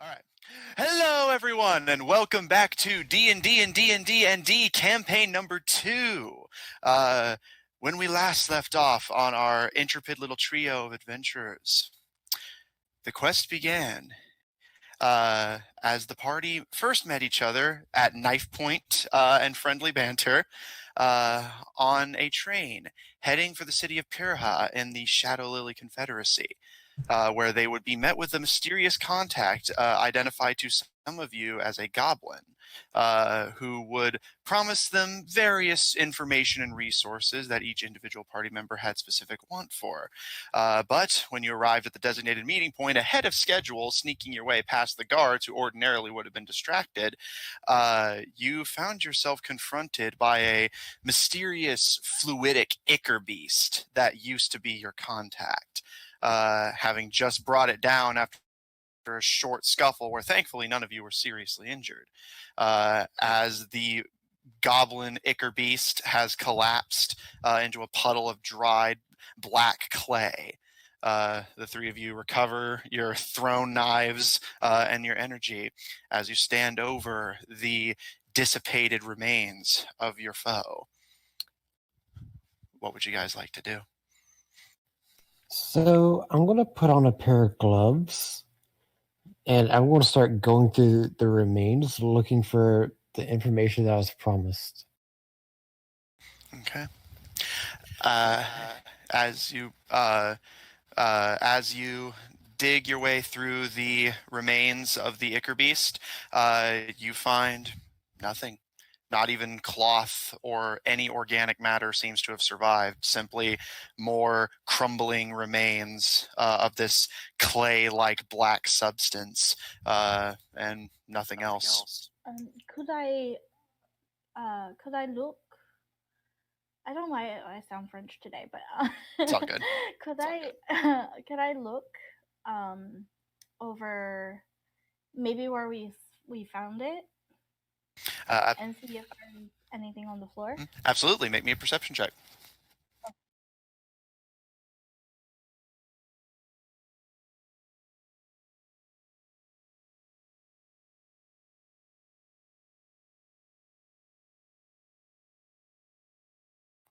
All right. Hello, everyone, and welcome back to D&D&D&D&D campaign number 2. When we last left off on our intrepid little trio of adventurers, the quest began as the party first met each other at knife point and friendly banter on a train heading for the city of Purrha in the Shadow Lily Confederacy. Where they would be met with a mysterious contact identified to some of you as a goblin, who would promise them various information and resources that each individual party member had specific want for. But when you arrived at the designated meeting point ahead of schedule, sneaking your way past the guards who ordinarily would have been distracted, you found yourself confronted by a mysterious fluidic ichor beast that used to be your contact. Having just brought it down after a short scuffle where thankfully none of you were seriously injured. As the goblin ichor beast has collapsed into a puddle of dried black clay. The three of you recover your thrown knives and your energy as you stand over the dissipated remains of your foe. What would you guys like to do? So I'm going to put on a pair of gloves and I'm going to start going through the remains looking for the information that I was promised. Okay. As you dig your way through the remains of the ichor beast, you find nothing. Not even cloth or any organic matter seems to have survived. Simply more crumbling remains of this clay-like black substance, and nothing else. Could I look? I don't know why I sound French today, but It's all good. could I look over maybe where we found it and see if there's anything on the floor? Absolutely. Make me a perception check.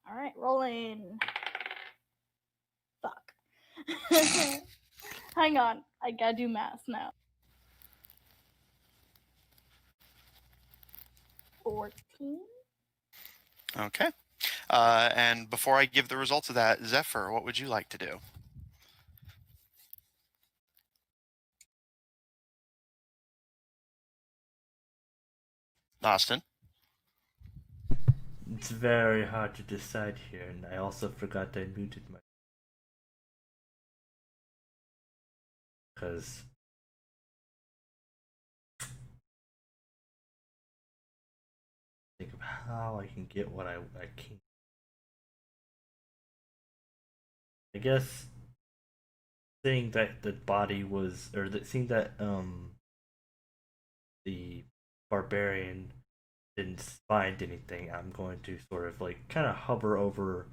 All right, rolling. Fuck. Hang on, I gotta do math now. 14. Okay. And before I give the results of that, Zephyr, what would you like to do? Austin? It's very hard to decide here, and I also forgot I muted my. Because. Think of how I can get what I can. I guess. Seeing that the body was. Or seeing that, the barbarian didn't find anything, I'm going to sort of like kind of hover over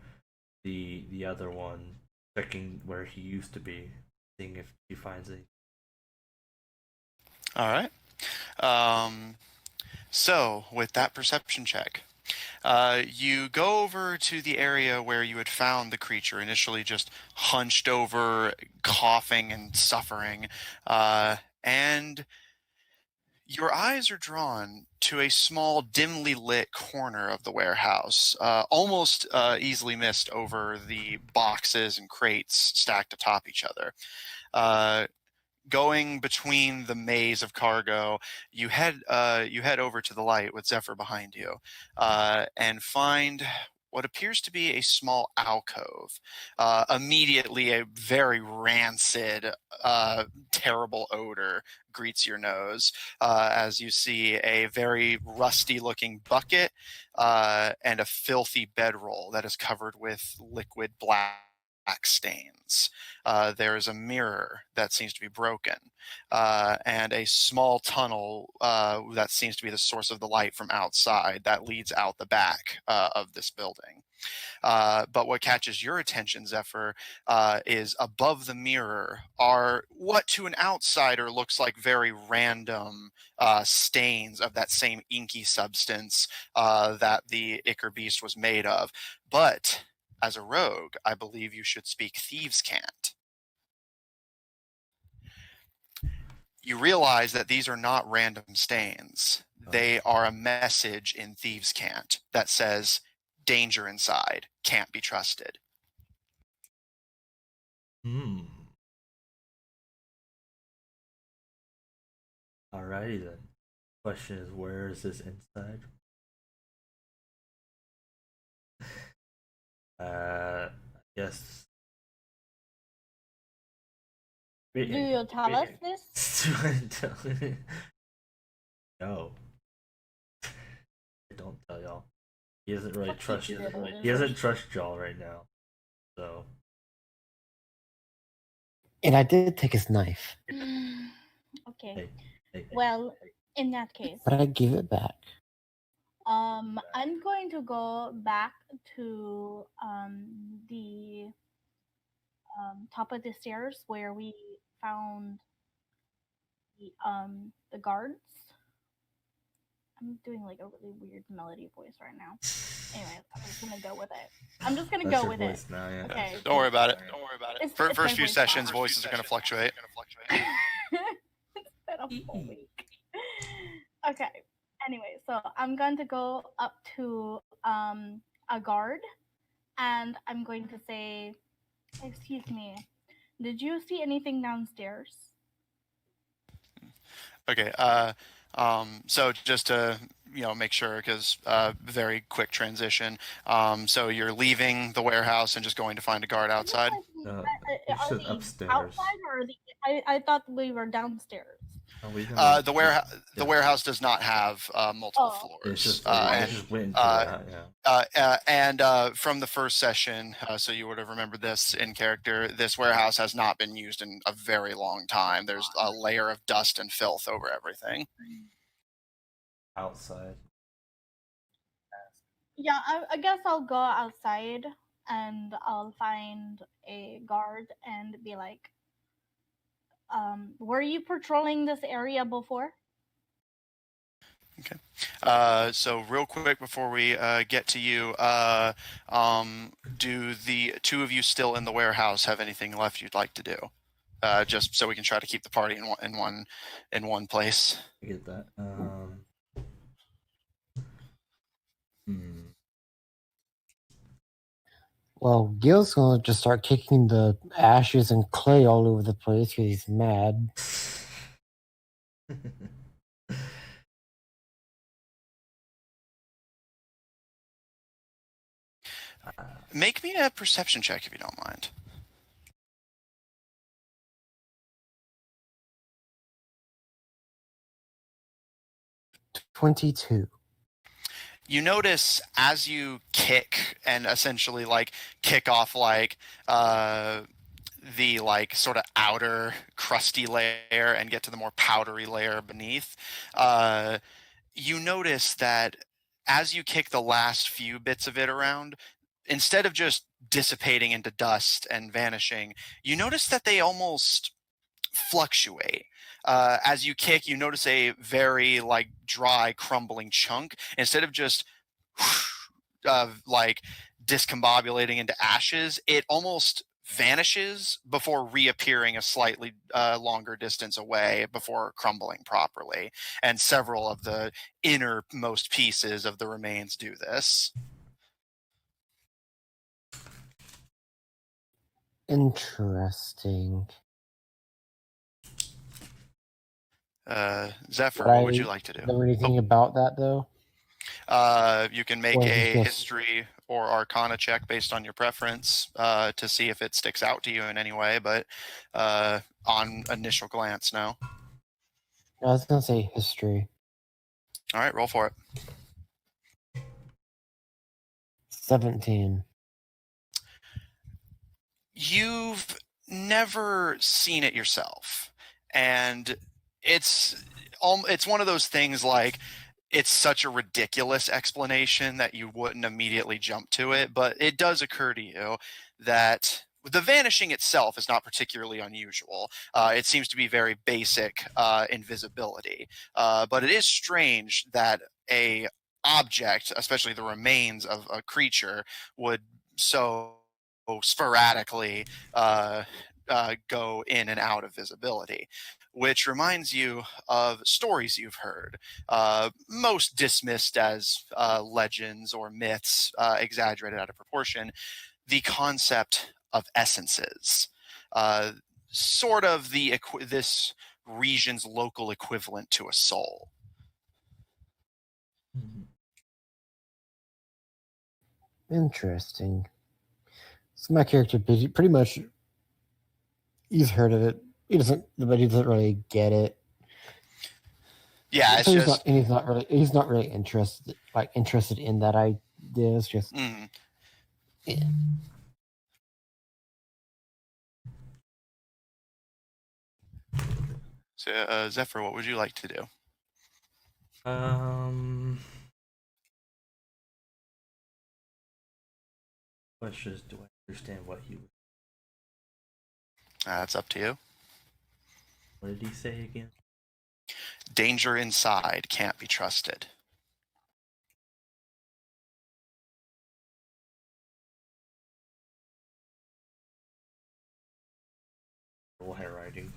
the other one, checking where he used to be, seeing if he finds it. All right. So, with that perception check, you go over to the area where you had found the creature, initially just hunched over, coughing and suffering, and your eyes are drawn to a small, dimly lit corner of the warehouse, almost easily missed over the boxes and crates stacked atop each other. Going between the maze of cargo, you head over to the light with Zephyr behind you, and find what appears to be a small alcove. Immediately, a very rancid, terrible odor greets your nose as you see a very rusty-looking bucket and a filthy bedroll that is covered with liquid black stains. There is a mirror that seems to be broken, and a small tunnel that seems to be the source of the light from outside that leads out the back of this building. But what catches your attention, Zephyr, is above the mirror are what to an outsider looks like very random stains of that same inky substance that the Ichor Beast was made of. But as a rogue, I believe you should speak thieves' cant. You realize that these are not random stains. They are a message in thieves' cant that says, danger inside, can't be trusted. Alrighty then. Question is, where is this inside? I guess. Do you tell us this? No. I don't tell y'all. He doesn't really trust you. He doesn't trust y'all right now. So. And I did take his knife. Okay. Well, in that case. But I give it back. I'm going to go back to the top of the stairs where we found the guards. I'm doing like a really weird melody voice right now. Anyway, I'm just gonna go with it. I'm just gonna go with it. Now, yeah. Okay. Don't worry about it. For It's first my few voice sessions, now. voices are going to fluctuate. It's been a whole week. Okay. Anyway, so I'm going to go up to a guard, and I'm going to say, "Excuse me, did you see anything downstairs?" Okay. So just to make sure, because very quick transition. So you're leaving the warehouse and just going to find a guard outside. No, Are they upstairs. outside, or are they, I thought we were downstairs. The warehouse does not have multiple floors. It's just, just went into and from the first session, so you would have remembered this in character, this warehouse has not been used in a very long time. There's a layer of dust and filth over everything. Outside. Yeah, I guess I'll go outside and I'll find a guard and be like, were you patrolling this area before? Okay. So real quick before we get to you, do the two of you still in the warehouse have anything left you'd like to do? Just so we can try to keep the party in one place. I get that. Well, Gil's gonna just start kicking the ashes and clay all over the place because he's mad. Make me a perception check if you don't mind. $22. You notice as you kick and essentially kick off the sort of outer crusty layer and get to the more powdery layer beneath, you notice that as you kick the last few bits of it around, instead of just dissipating into dust and vanishing, you notice that they almost fluctuate. As you kick, you notice a very dry, crumbling chunk. Instead of just discombobulating into ashes, it almost vanishes before reappearing a slightly longer distance away before crumbling properly. And several of the innermost pieces of the remains do this. Interesting. Zephyr, what would you like to do? Know anything about that though? You can make a history or arcana check based on your preference to see if it sticks out to you in any way, but on initial glance, no. I was going to say history. All right, roll for it. 17. You've never seen it yourself, and it's one of those things it's such a ridiculous explanation that you wouldn't immediately jump to it, but it does occur to you that the vanishing itself is not particularly unusual. It seems to be very basic invisibility, but it is strange that a object, especially the remains of a creature, would so sporadically go in and out of visibility, which reminds you of stories you've heard, most dismissed as legends or myths, exaggerated out of proportion, the concept of essences, uh, sort of this region's local equivalent to a soul. Interesting. So my character pretty much he's heard of it. He doesn't, but he doesn't really get it. Yeah, it's so just he's not really interested in that idea. It's just yeah. So, Zephyr, what would you like to do? Questions? Do I understand what he? It's up to you. What did he say again? Danger inside can't be trusted. Little handwriting.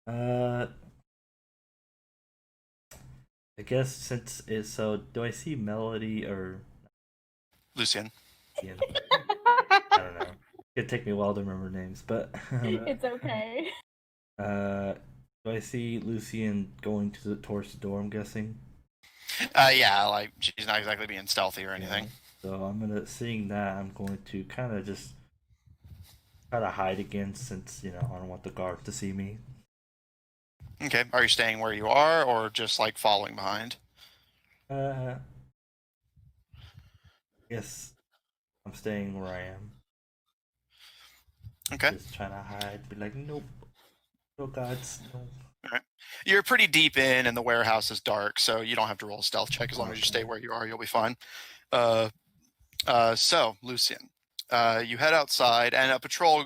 I guess since it's so, do I see Melody or Lucian. Ian? I don't know. It'd take me a while to remember names, but It's okay. Do I see Lucian going towards the door? I'm guessing. Yeah, like she's not exactly being stealthy or anything. Yeah. So seeing that, I'm going to kind of just try to hide again, since I don't want the guard to see me. Okay. Are you staying where you are, or just like following behind? Yes, I'm staying where I am. Okay. Just trying to hide, be like, nope, no gods, no. All right. You're pretty deep in, and the warehouse is dark, so you don't have to roll a stealth check. As long as you stay where you are, you'll be fine. So, Lucian, you head outside, and a patrol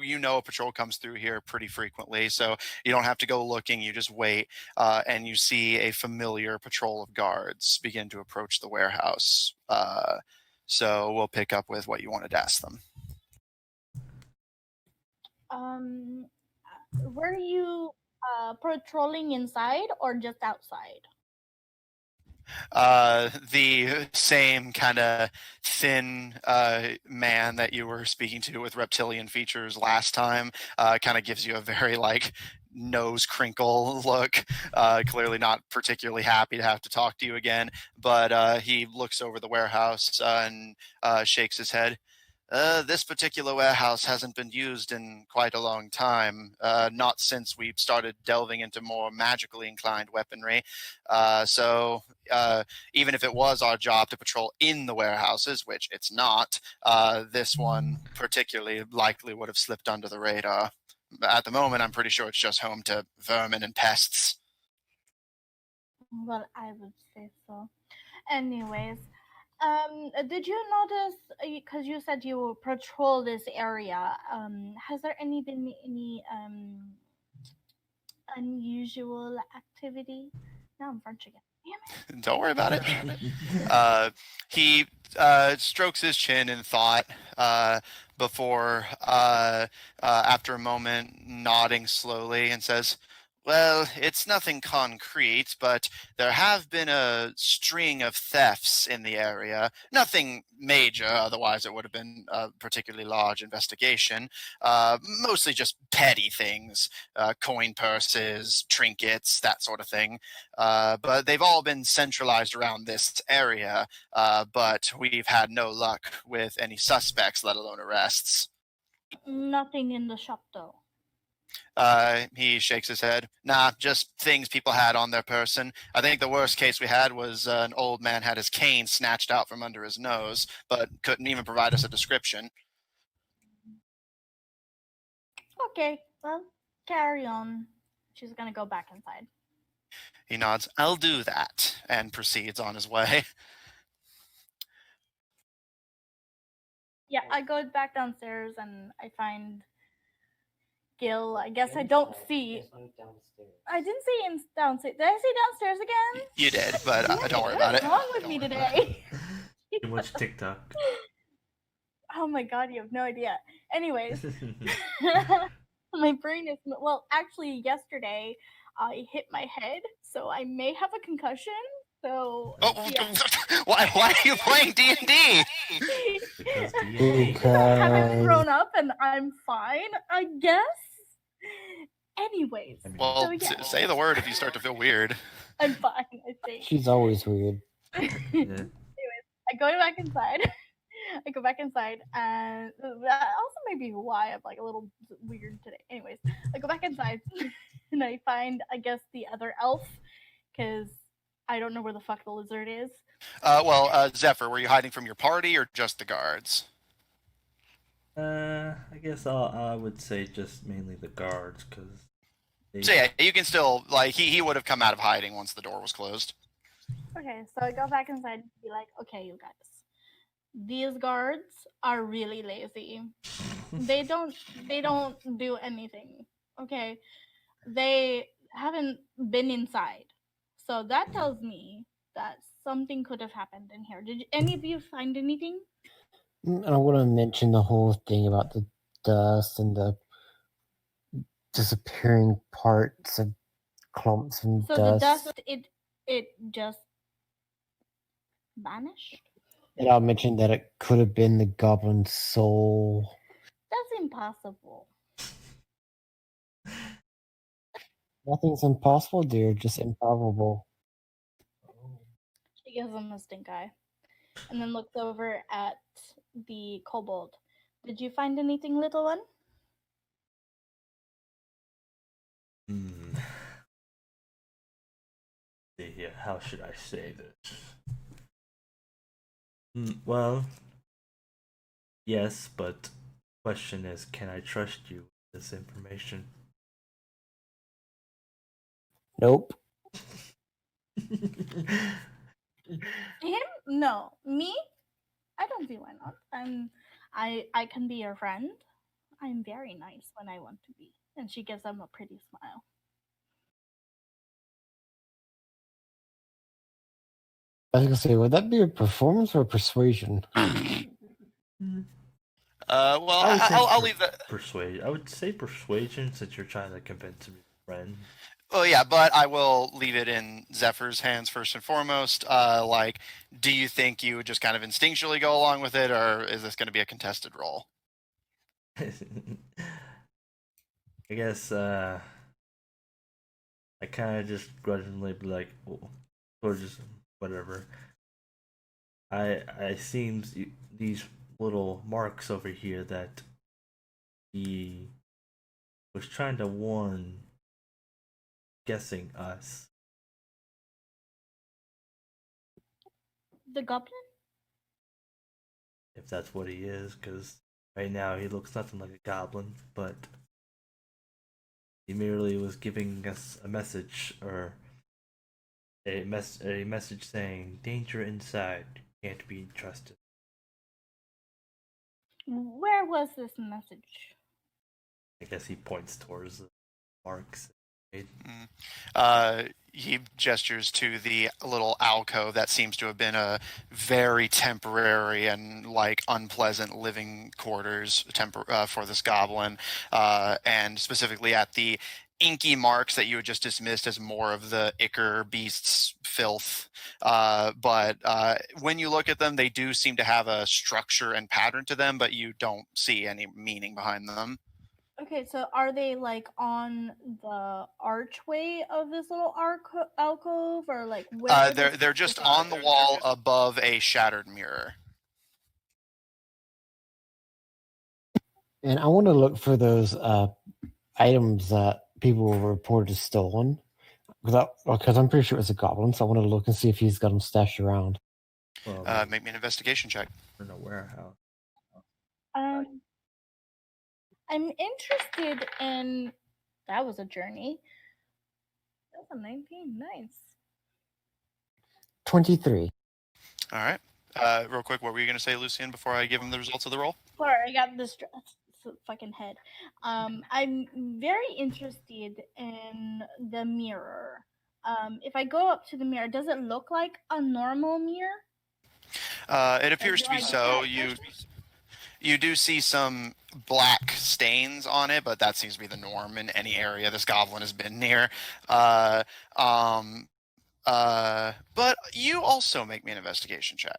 comes through here pretty frequently, so you don't have to go looking. You just wait, and you see a familiar patrol of guards begin to approach the warehouse. So we'll pick up with what you wanted to ask them. Were you patrolling inside or just outside? The same kind of thin man that you were speaking to with reptilian features last time kind of gives you a very like nose crinkle look, clearly not particularly happy to have to talk to you again, but he looks over the warehouse and shakes his head. This particular warehouse hasn't been used in quite a long time, not since we started delving into more magically inclined weaponry. So even if it was our job to patrol in the warehouses, which it's not, this one particularly likely would have slipped under the radar. At the moment, I'm pretty sure it's just home to vermin and pests. Well, I would say so. Anyways, did you notice, because you said you patrol this area, has there been any unusual activity? Now I'm French again. Damn it. Don't worry about it. He strokes his chin in thought before, after a moment, nodding slowly and says, well, it's nothing concrete, but there have been a string of thefts in the area. Nothing major, otherwise it would have been a particularly large investigation. Mostly just petty things, coin purses, trinkets, that sort of thing. But they've all been centralized around this area, but we've had no luck with any suspects, let alone arrests. Nothing in the shop, though. He shakes his head. Nah, just things people had on their person. I think the worst case we had was an old man had his cane snatched out from under his nose, but couldn't even provide us a description. Okay, well, carry on. She's gonna go back inside. He nods. I'll do that, and proceeds on his way. Yeah, I go back downstairs and I find Gil. I guess I don't see. I didn't see him downstairs. Did I see downstairs again? You did, but Damn don't worry what about is it. wrong with me today? Too much TikTok. Oh my god, you have no idea. Anyways, my brain is actually yesterday I hit my head, so I may have a concussion. So Oh, yeah. why are you playing D&D? Because I haven't grown up and I'm fine, I guess. Anyways, Well, so yeah. say the word if you start to feel weird. I'm fine, I think. She's always weird. Yeah. Anyways, I go back inside. I go back inside, and that also may be why I'm like a little weird today. Anyways, I go back inside, and I find, I guess, the other elf, because I don't know where the fuck the lizard is. Zephyr, were you hiding from your party or just the guards? I guess I would say just mainly the guards, because. So yeah, you can still he would have come out of hiding once the door was closed. Okay, so I go back inside and be like, okay, you guys, these guards are really lazy. They don't do anything. Okay, they haven't been inside, so that tells me that something could have happened in here. Did any of you find anything? And I want to mention the whole thing about the dust and the disappearing parts of clumps and So dust. the dust, it just vanished. And I'll mention that it could have been the goblin's soul. That's impossible. Nothing's impossible, dear, just improbable. She gives him a stink eye, and then looks over at the kobold. Did you find anything, little one? See here, how should I say this? Well, yes, but question is, can I trust you with this information? Nope. Him? No. Me? I don't see why not. I can be your friend. I'm very nice when I want to be. And she gives him a pretty smile. I was gonna say, would that be a performance or a persuasion? I'll leave that. Persuade. I would say persuasion, since you're trying to convince me, friend. Well, yeah, but I will leave it in Zephyr's hands first and foremost. Do you think you would just kind of instinctually go along with it, or is this going to be a contested role? I guess I kind of just grudgingly be like, or just whatever. I seems these little marks over here that he was trying to warn, guessing us. The goblin? If that's what he is, because right now he looks nothing like a goblin, but he merely was giving us a message, or a message saying, danger inside, can't be trusted. Where was this message? I guess he points towards the marks. He gestures to the little alcove that seems to have been a very temporary and unpleasant living quarters for this goblin, and specifically at the inky marks that you had just dismissed as more of the ichor beast's filth. But when you look at them, they do seem to have a structure and pattern to them, but you don't see any meaning behind them. Okay, so are they on the archway of this little alcove, or where? They're just on the wall above a shattered mirror. And I want to look for those items that people reported stolen, because I'm pretty sure it was a goblin. So I want to look and see if he's got them stashed around. Well, make me an investigation check. In a warehouse. I'm interested in. That was a journey. That's a 19. Nice. 23. All right. Real quick, what were you going to say, Lucian, before I give him the results of the roll? Sorry, I got distressed. Fucking head. I'm very interested in the mirror. If I go up to the mirror, does it look like a normal mirror? It appears to be so. You do see some black stains on it, but that seems to be the norm in any area this goblin has been near. But you also make me an investigation check.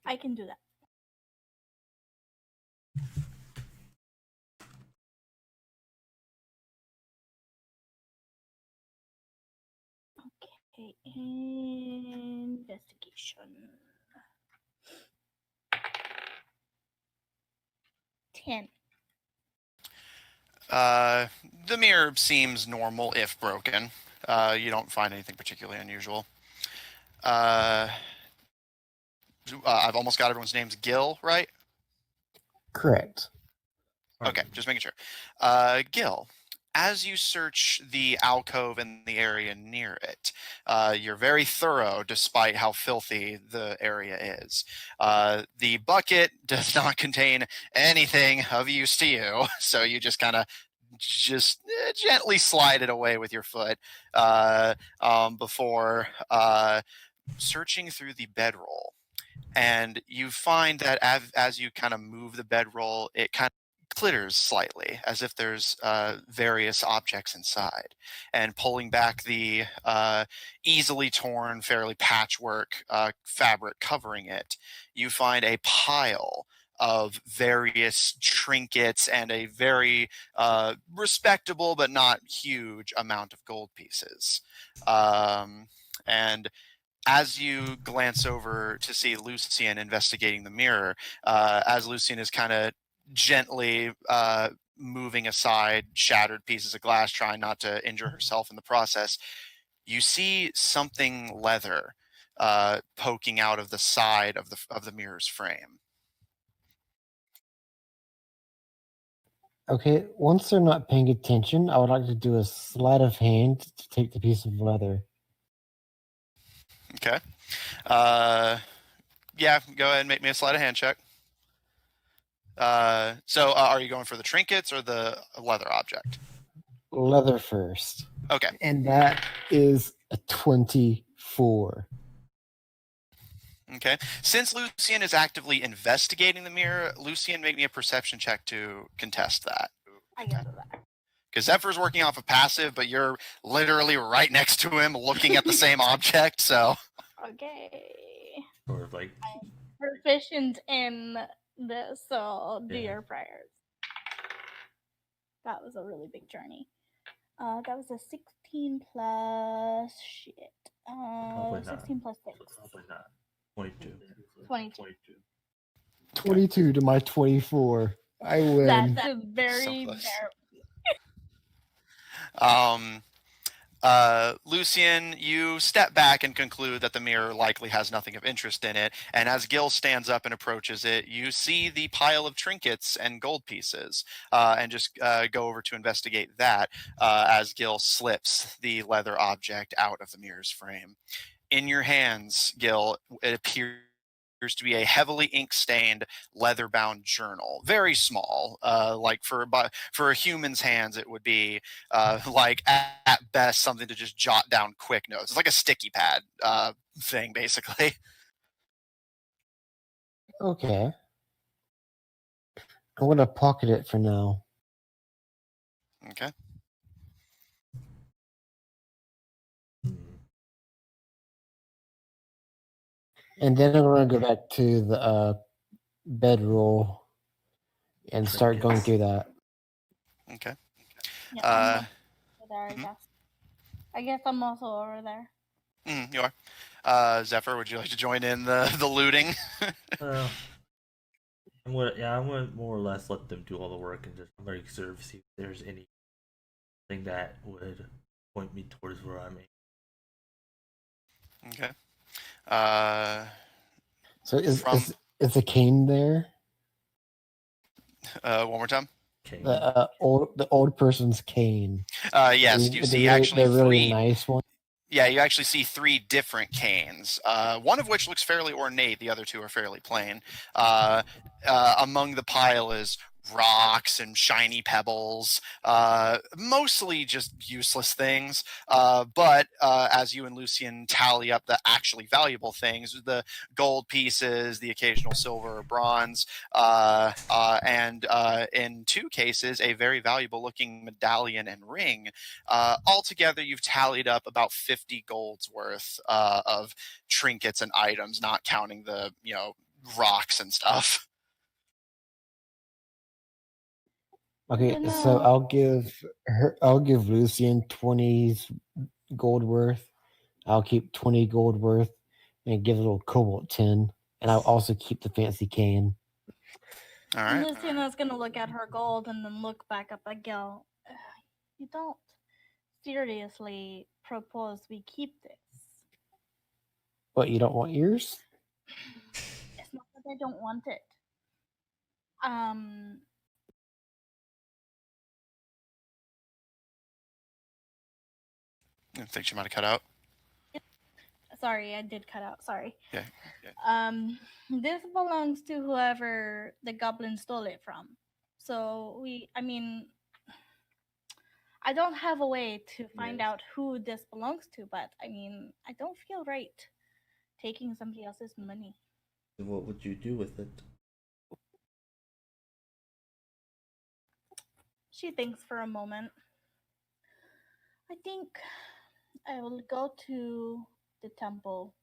I can do that. Okay, investigation. 10. The mirror seems normal if broken. You don't find anything particularly unusual. I've almost got everyone's names. Gil, right? Correct. Okay, just making sure. Gil, as you search the alcove and the area near it, you're very thorough despite how filthy the area is. The bucket does not contain anything of use to you, so you just kind of gently slide it away with your foot before searching through the bedroll. And you find that as you kind of move the bedroll, it kind of clitters slightly, as if there's various objects inside. And pulling back the easily torn, fairly patchwork fabric covering it, you find a pile of various trinkets and a very respectable but not huge amount of gold pieces. And as you glance over to see Lucian investigating the mirror, as Lucian is kind of gently moving aside shattered pieces of glass, trying not to injure herself in the process, you see something leather poking out of the side of the mirror's frame. Okay, once they're not paying attention, I would like to do a sleight of hand to take the piece of leather. Okay. Yeah, go ahead and make me a sleight of hand check. So are you going for the trinkets or the leather object? Leather first. Okay. And that is a 24. Okay. Since Lucian is actively investigating the mirror, Lucian, make me a perception check to contest that. I can do that. Because Zephyr's working off a passive, but you're literally right next to him looking at the same object, so... Okay. Sort of like I'm proficient in this, so do your prayers. That was a really big journey. That was a 16 plus shit. Probably not. 16 plus 6. Probably not. 22. 22. 22 to my 24. I win. That's a very, So close. very... Lucian, you step back and conclude that the mirror likely has nothing of interest in it, and as Gil stands up and approaches it, you see the pile of trinkets and gold pieces, and just go over to investigate that as Gil slips the leather object out of the mirror's frame. In your hands, Gil, it appears to be a heavily ink-stained, leather-bound journal. Very small, like for a human's hands, it would be like at best something to just jot down quick notes. It's like a sticky pad thing, basically. Okay. I'm gonna pocket it for now. Okay. And then I'm gonna go back to the bedroll and start going through that. Okay. Yeah, I'm there, I mhm. guess. I guess I'm also over there. You are. Zephyr, would you like to join in the looting? I'm gonna more or less let them do all the work and just sort of see if there's anything that would point me towards where I'm aiming. Okay. So is the cane there? One more time. cane. The old person's cane. Yes, you see actually the really three. nice one. Yeah, you actually see three different canes. One of which looks fairly ornate. The other two are fairly plain. Among the pile is rocks and shiny pebbles, mostly just useless things. But as you and Lucian tally up the actually valuable things, the gold pieces, the occasional silver or bronze, and in two cases, a very valuable looking medallion and ring. Altogether, you've tallied up about 50 golds worth of trinkets and items, not counting the rocks and stuff. Okay, You so know- I'll give Lucian 20's gold worth. I'll keep 20 gold worth and give little Cobalt 10. And I'll also keep the fancy cane. All right. Luciana's gonna look at her gold and then look back up and go, "You don't seriously propose we keep this?" What, you don't want yours? It's not that I don't want it. I think she might have cut out. Sorry, I did cut out. Sorry. Yeah. This belongs to whoever the goblin stole it from. So I don't have a way to find out who this belongs to, but I don't feel right taking somebody else's money. What would you do with it? She thinks for a moment. I think I will go to the temple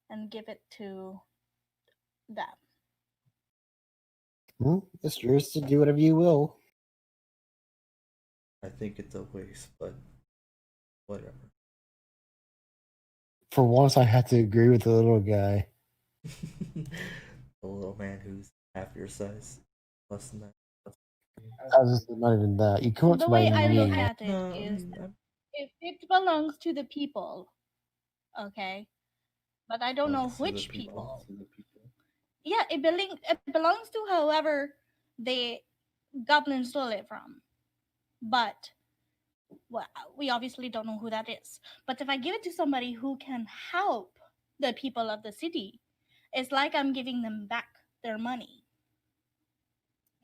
and give it to them. It's yours to do whatever you will. I think it's a waste, but whatever. For once, I have to agree with the little guy. The little man who's half your size, less than that. I was just not even that. You come up The to way my I look knee. at it is, if it belongs to the people, okay, but I don't know which people. Yeah, it belongs to whoever the goblin stole it from, but we obviously don't know who that is. But if I give it to somebody who can help the people of the city, it's like I'm giving them back their money.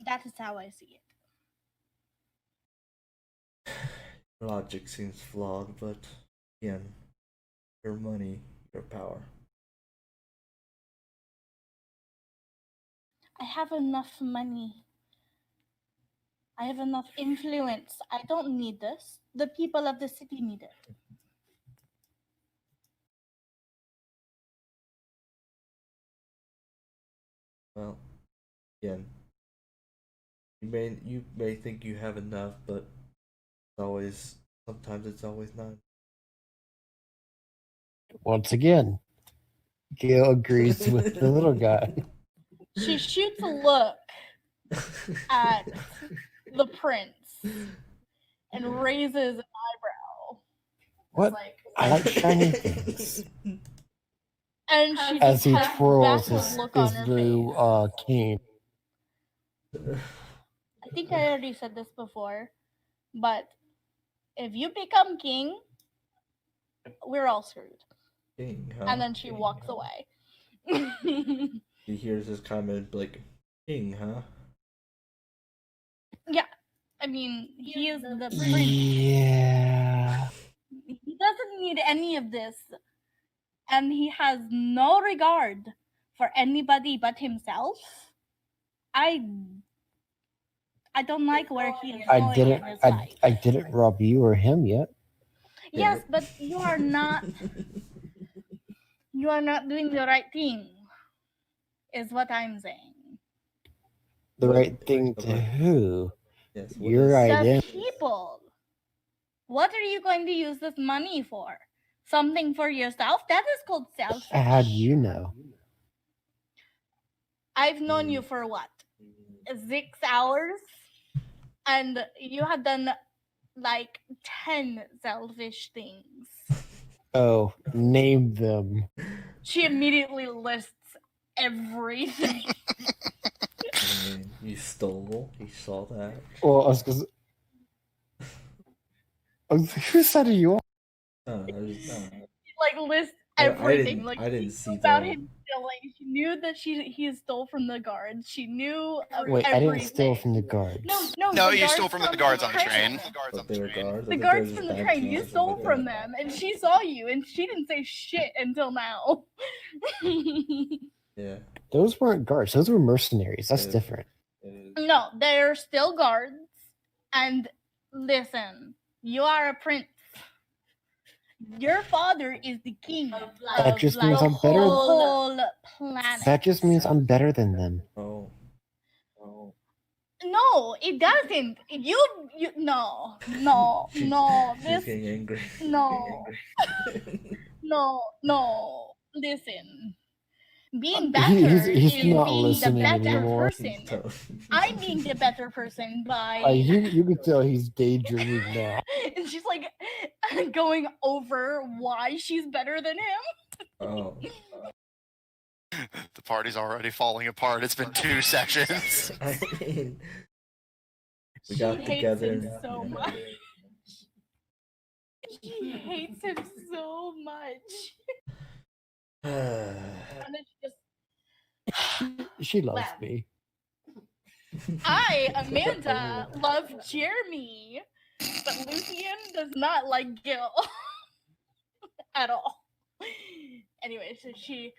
That is how I see it. Logic seems flawed, but again, your money, your power. I have enough money. I have enough influence. I don't need this. The people of the city need it. Well, again, you may think you have enough, but sometimes it's always not. Once again, Gail agrees with the little guy. She shoots a look at the prince and raises an eyebrow. What? Like, I like shiny things. and she As just he has twirls that his, look on his her new face. cane. I think I already said this before, but if you become king, we're all screwed. King, huh? And then she walks away. He hears his comment like, "King, huh?" Yeah, I mean, he is the prince. Yeah. He doesn't need any of this, and he has no regard for anybody but himself. I don't like where he is going in his life. I didn't rob you or him yet. Yes, but you are not doing the right thing, is what I'm saying. The right thing to who? Yes, Your idea. The people. What are you going to use this money for? Something for yourself? That is called selfish. How do you know? I've known you for what? 6 hours? And you have done like 10 selfish things. Oh, name them. She immediately lists everything. I mean, you stole. He saw that. Well, whose side are you on? I just, Like list I everything. didn't. Like I she didn't knew see about the. him stealing. She knew that he stole from the guards. She knew of Wait, I didn't steal everything. from the guards. No, No, the you stole guards from the guards on the train. train. But they were guards. I The thought they were guards just from the bad train. You guys stole with from the- them, and she saw you, and she didn't say shit until now. Yeah. Those weren't guards. Those were mercenaries. That's Yeah. different. No, they're still guards. And listen, you are a prince. Your father is the king of That just means the I'm better. whole planet. That just means I'm better than them. Oh. No, it doesn't. You no. She's This getting angry. no. Listen. Being He- better he's is not being the listening better anymore. person. I'm being the better person by You can tell he's daydreaming now. and she's like going over why she's better than him. Oh. The party's already falling apart. It's been 2 sessions. I mean, we She got hates together. him so much. She hates him so much. And then she just She loves Laugh. me. I, Amanda, love Jeremy, but Lucian does not like Gil at all. Anyway, so she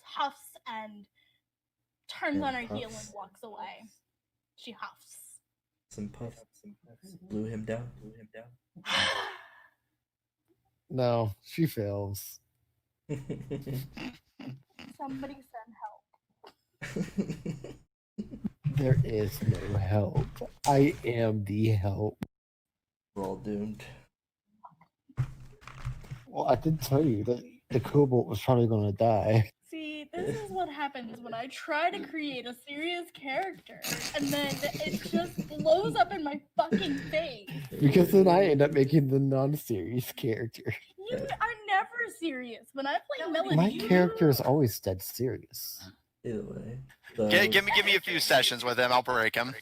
huffs and turns And on her heel puffs. and walks away. She huffs. Some puffs. Blew him down. No, she fails. Somebody send help. There is no help. I am the help. We're all doomed. Well, I did tell you that the kobold was probably going to die. See, this is what happens when I try to create a serious character and then it just blows up in my fucking face. Because then I end up making the non-serious character. You are never serious. When I play Melody, My character is always dead serious. Either way. Give me a few sessions with him. I'll break him.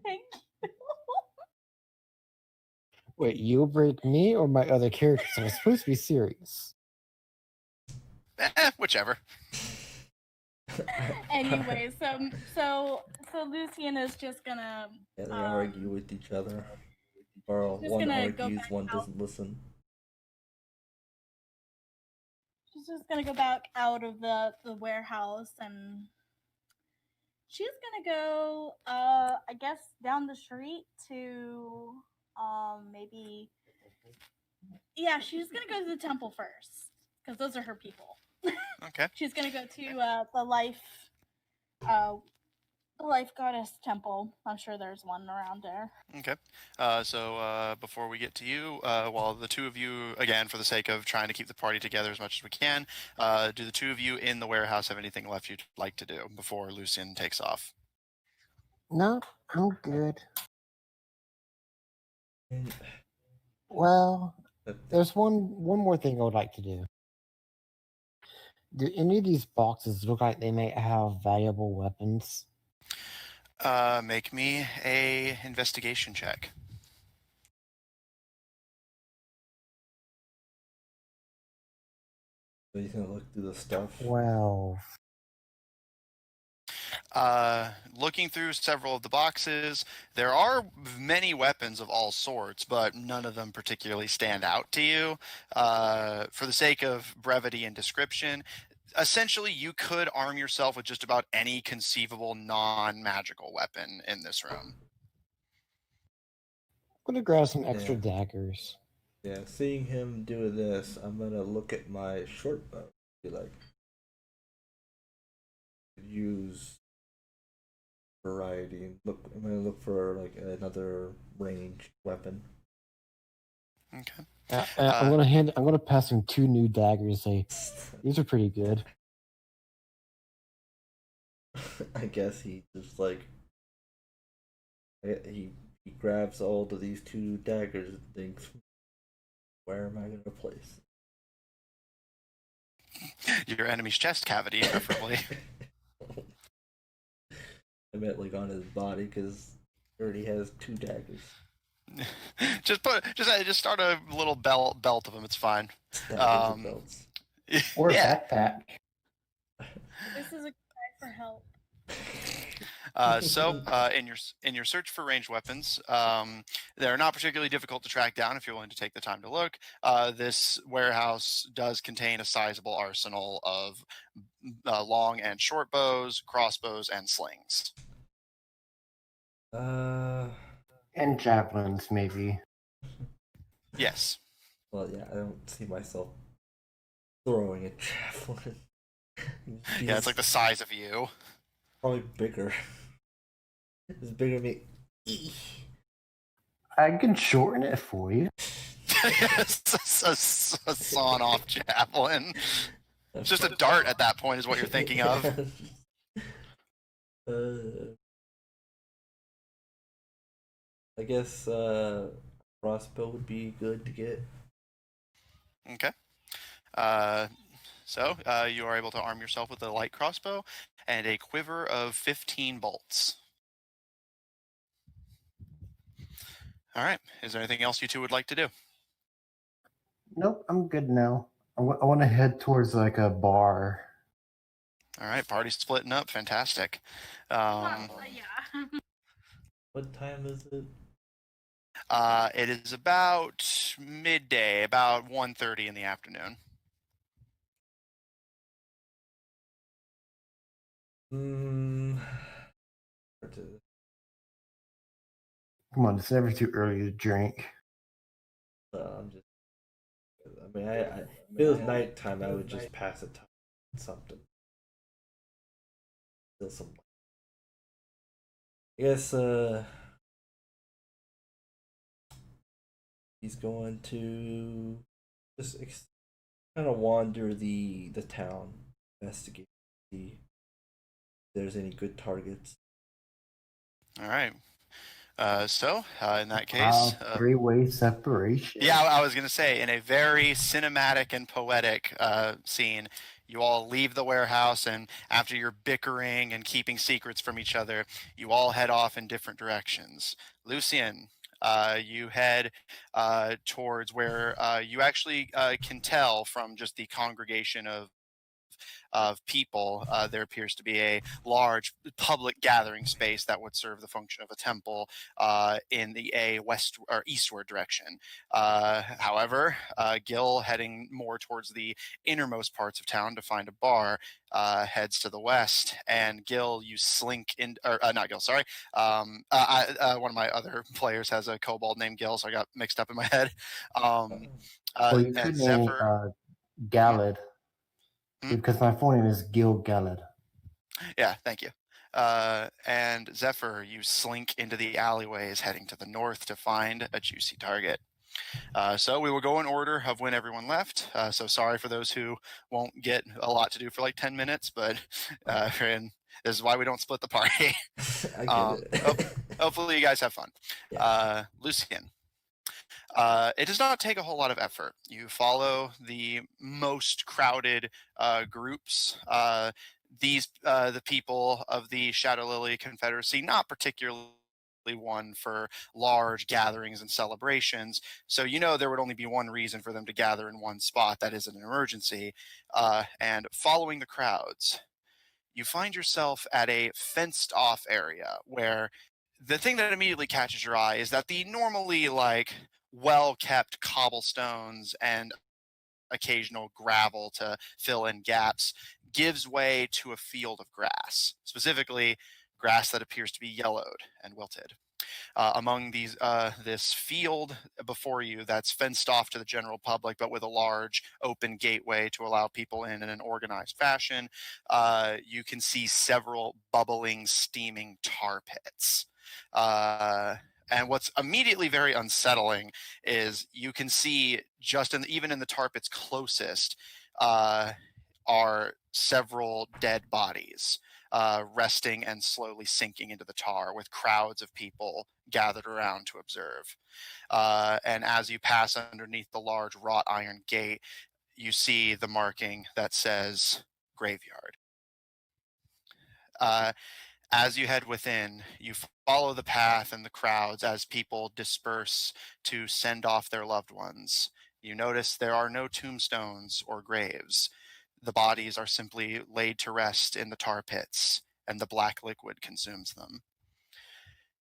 Thank you. Wait, you'll break me or my other characters? I'm supposed to be serious. Whichever. Anyway, so Lucian is just gonna Yeah, they argue with each other. Or Just one gonna go argues, back one out. doesn't listen. she's just gonna go back out of the warehouse and she's gonna go I guess down the street to maybe she's gonna go to the temple first because those are her people. Okay. She's gonna go to the life goddess temple. I'm sure there's one around there. Okay. So before we get to you, while the two of you, again, for the sake of trying to keep the party together as much as we can, do the two of you in the warehouse have anything left you'd like to do before Lucian takes off? No, I'm good. And Well, that- there's one more thing I would like to do. Do any of these boxes look like they might have valuable weapons? Make me a investigation check. So he's gonna look through the stuff. 12. Looking through several of the boxes, there are many weapons of all sorts, but none of them particularly stand out to you. For the sake of brevity and description, essentially you could arm yourself with just about any conceivable non-magical weapon in this room. I'm gonna grab some extra Yeah. daggers. Yeah, seeing him do this, I'm gonna look at my short bow. Be like, use variety. And look, I'm gonna look for like another ranged weapon. Okay. I'm gonna pass him 2 new daggers. Say these are pretty good. I guess he just like he grabs all of these 2 daggers and thinks, where am I gonna place? Your enemy's chest cavity, preferably. I meant like on his body because he already has 2 daggers. just start a little belt of them. It's fine. Daggers and belts. Or a Yeah. backpack. This is a cry for help. In your search for ranged weapons, they're not particularly difficult to track down if you're willing to take the time to look. This warehouse does contain a sizable arsenal of long and short bows, crossbows, and slings. And javelins, maybe. Yes. Well, yeah, I don't see myself throwing a javelin. Yeah, it's like the size of you. Probably bigger. It's bigger than me. I can shorten it for you. It's a sawn-off javelin. It's just a dart at that point, is what you're thinking of. I guess crossbow would be good to get. Okay. So you are able to arm yourself with a light crossbow and a quiver of 15 bolts. All right. Is there anything else you two would like to do? Nope, I'm good now. I want to head towards like a bar. All right. Party's splitting up. Fantastic. Yeah. What time is it? It is about midday, about 1:30 in the afternoon. Come on, it's never too early to drink. I'm just. I mean, if it was nighttime, I would just pass it time something. Still some. I guess he's going to just kind of wander the town, investigate, see if there's any good targets. All right. In that case, three-way separation. Yeah, I was going to say, in a very cinematic and poetic scene, you all leave the warehouse, and after you're bickering and keeping secrets from each other, you all head off in different directions. Lucien, you head towards where you actually can tell from just the congregation of people, there appears to be a large public gathering space that would serve the function of a temple in the west or eastward direction. However, Gil, heading more towards the innermost parts of town to find a bar, heads to the west. And Gil, you slink in, or not Gil, sorry. One of my other players has a kobold named Gil, so I got mixed up in my head. Well, you could name Galad. Because my full name is Gil Galad. Yeah, thank you. And Zephyr, you slink into the alleyways heading to the north to find a juicy target. So we will go in order of when everyone left. So sorry for those who won't get a lot to do for like 10 minutes, but and this is why we don't split the party. I get it. Hopefully you guys have fun. Yeah. Lucien. It does not take a whole lot of effort. You follow the most crowded groups. The people of the Shadow Lily Confederacy, not particularly one for large gatherings and celebrations. So you know there would only be one reason for them to gather in one spot. That is an emergency. And following the crowds, you find yourself at a fenced-off area where the thing that immediately catches your eye is that the normally well-kept cobblestones and occasional gravel to fill in gaps gives way to a field of grass, specifically grass that appears to be yellowed and wilted. Among this field before you that's fenced off to the general public, but with a large open gateway to allow people in an organized fashion, you can see several bubbling, steaming tar pits. And what's immediately very unsettling is you can see even in the tar pits closest are several dead bodies resting and slowly sinking into the tar with crowds of people gathered around to observe. And as you pass underneath the large wrought iron gate, you see the marking that says graveyard. As you head within, you follow the path and the crowds as people disperse to send off their loved ones. You notice there are no tombstones or graves. The bodies are simply laid to rest in the tar pits, and the black liquid consumes them.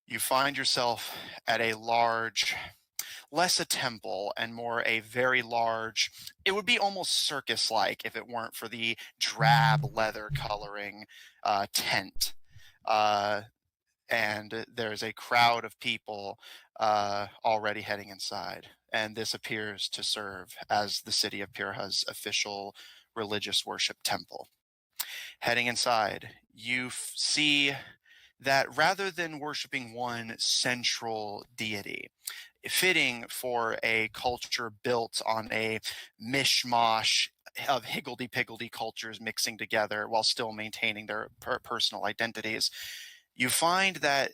You find yourself at a large, less a temple and more a very large, it would be almost circus like if it weren't for the drab leather coloring tent. And there's a crowd of people already heading inside. And this appears to serve as the city of Purrha's official religious worship temple. Heading inside, you see that rather than worshiping one central deity, fitting for a culture built on a mishmash of higgledy-piggledy cultures mixing together while still maintaining their personal identities, you find that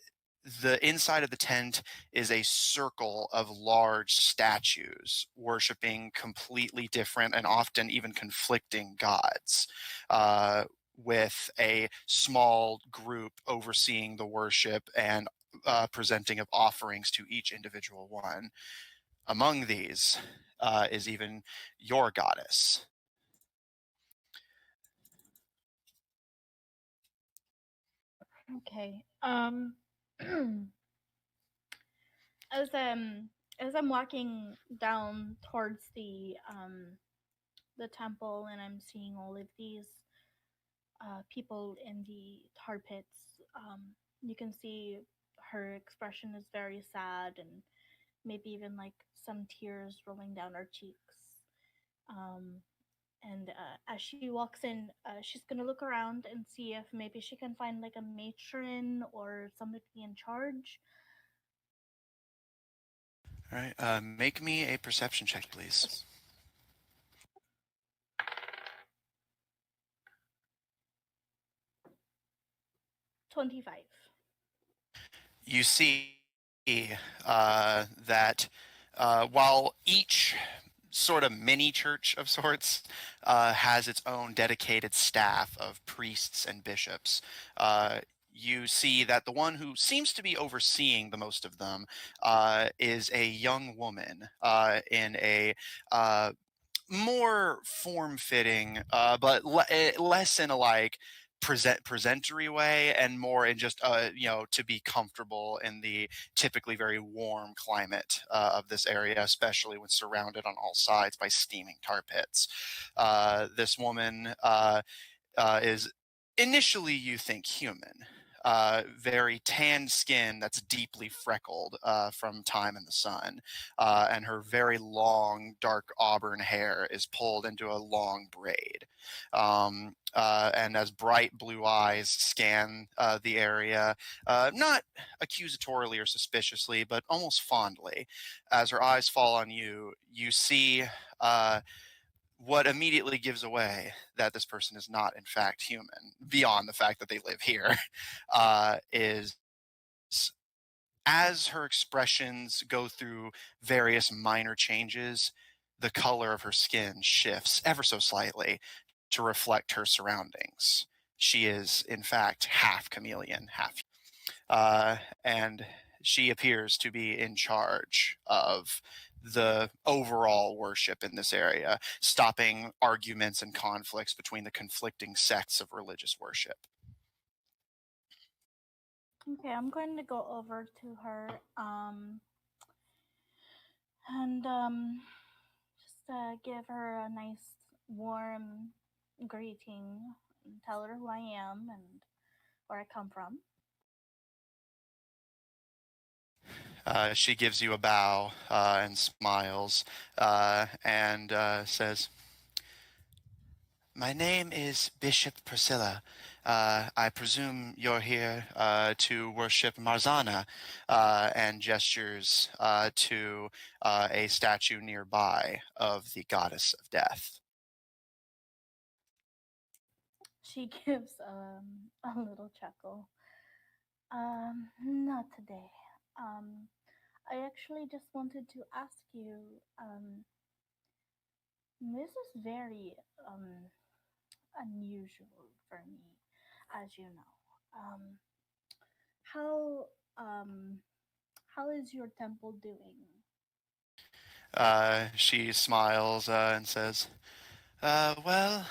the inside of the tent is a circle of large statues worshiping completely different and often even conflicting gods, with a small group overseeing the worship and presenting of offerings to each individual one. Among these is even your goddess. Okay. As as I'm walking down towards the temple and I'm seeing all of these people in the tar pits, you can see her expression is very sad and maybe even like some tears rolling down her cheeks. Um, and as she walks in, she's gonna look around and see if maybe she can find like a matron or somebody in charge. All right, make me a perception check, please. 25. You see that while each sort of mini church of sorts has its own dedicated staff of priests and bishops, you see that the one who seems to be overseeing the most of them is a young woman in a more form-fitting, but less in a like presentory way and more in just to be comfortable in the typically very warm climate of this area, especially when surrounded on all sides by steaming tar pits. This woman is initially you think human. Very tanned skin that's deeply freckled from time in the sun, and her very long, dark auburn hair is pulled into a long braid. And as bright blue eyes scan the area, not accusatorily or suspiciously, but almost fondly. As her eyes fall on you, you see what immediately gives away that this person is not in fact human, beyond the fact that they live here, is as her expressions go through various minor changes, the color of her skin shifts ever so slightly to reflect her surroundings. She is, in fact, half chameleon, half. And she appears to be in charge of the overall worship in this area, stopping arguments and conflicts between the conflicting sects of religious worship. Okay, I'm going to go over to her and just give her a nice warm greeting and tell her who I am and where I come from. She gives you a bow and smiles and says, "My name is Bishop Priscilla. I presume you're here to worship Marzana," and gestures to a statue nearby of the goddess of death. She gives a little chuckle. Not today. I actually just wanted to ask you, this is very unusual for me, as you know. how um how is your temple doing? She smiles and says, well,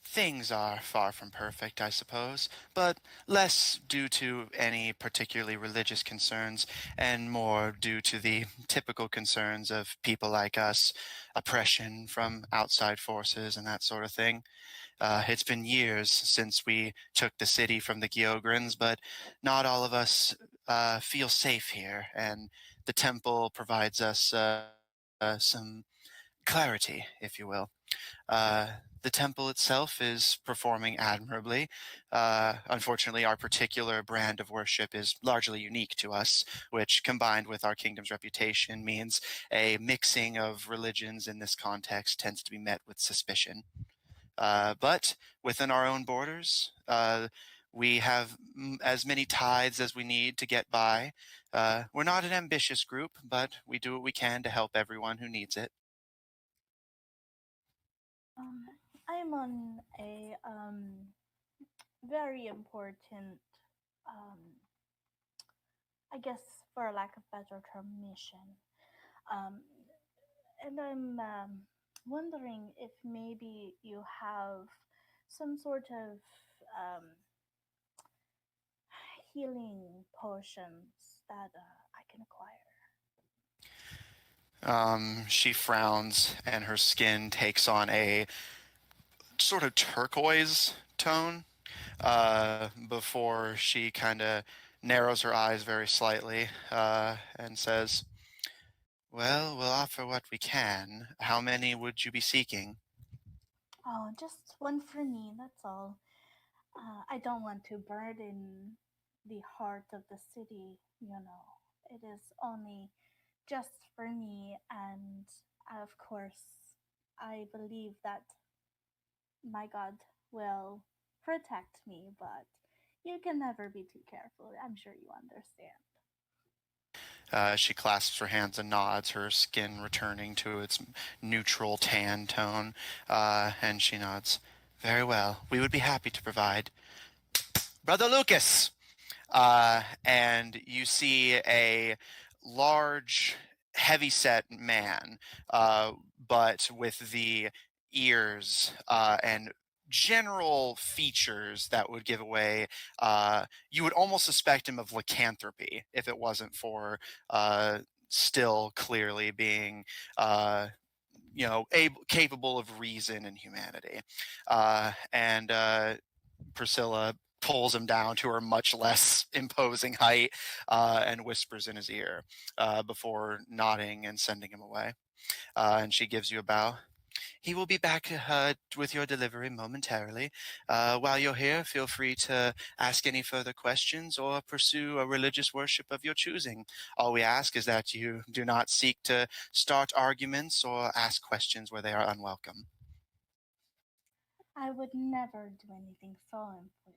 things are far from perfect, I suppose, but less due to any particularly religious concerns and more due to the typical concerns of people like us, oppression from outside forces and that sort of thing. It's been years since we took the city from the Geograns, but not all of us feel safe here, and the temple provides us some clarity, if you will. Uh, the temple itself is performing admirably. Unfortunately, our particular brand of worship is largely unique to us, which, combined with our kingdom's reputation, means a mixing of religions in this context tends to be met with suspicion. But within our own borders, we have as many tithes as we need to get by. We're not an ambitious group, but we do what we can to help everyone who needs it. Um, I'm on a very important, um, I guess, for a lack of better term, mission. Um, and I'm wondering if maybe you have some sort of healing potions that I can acquire. She frowns and her skin takes on a sort of turquoise tone before she kind of narrows her eyes very slightly and says, well, we'll offer what we can. How many would you be seeking? Oh, just one for me, that's all. I don't want to burden the heart of the city, you know. It is only just for me, and of course, I believe that my God will protect me, but you can never be too careful. I'm sure you understand. She clasps her hands and nods, her skin returning to its neutral tan tone, and she nods. Very well. We would be happy to provide. Brother Lucas! And you see a large, heavy-set man, but with the ears and general features that would give away. You would almost suspect him of lycanthropy if it wasn't for still clearly being. Capable of reason and humanity, and Priscilla pulls him down to her much less imposing height and whispers in his ear before nodding and sending him away. And she gives you a bow. He will be back with your delivery momentarily. While you're here, feel free to ask any further questions or pursue a religious worship of your choosing. All we ask is that you do not seek to start arguments or ask questions where they are unwelcome. I would never do anything so unpleasant.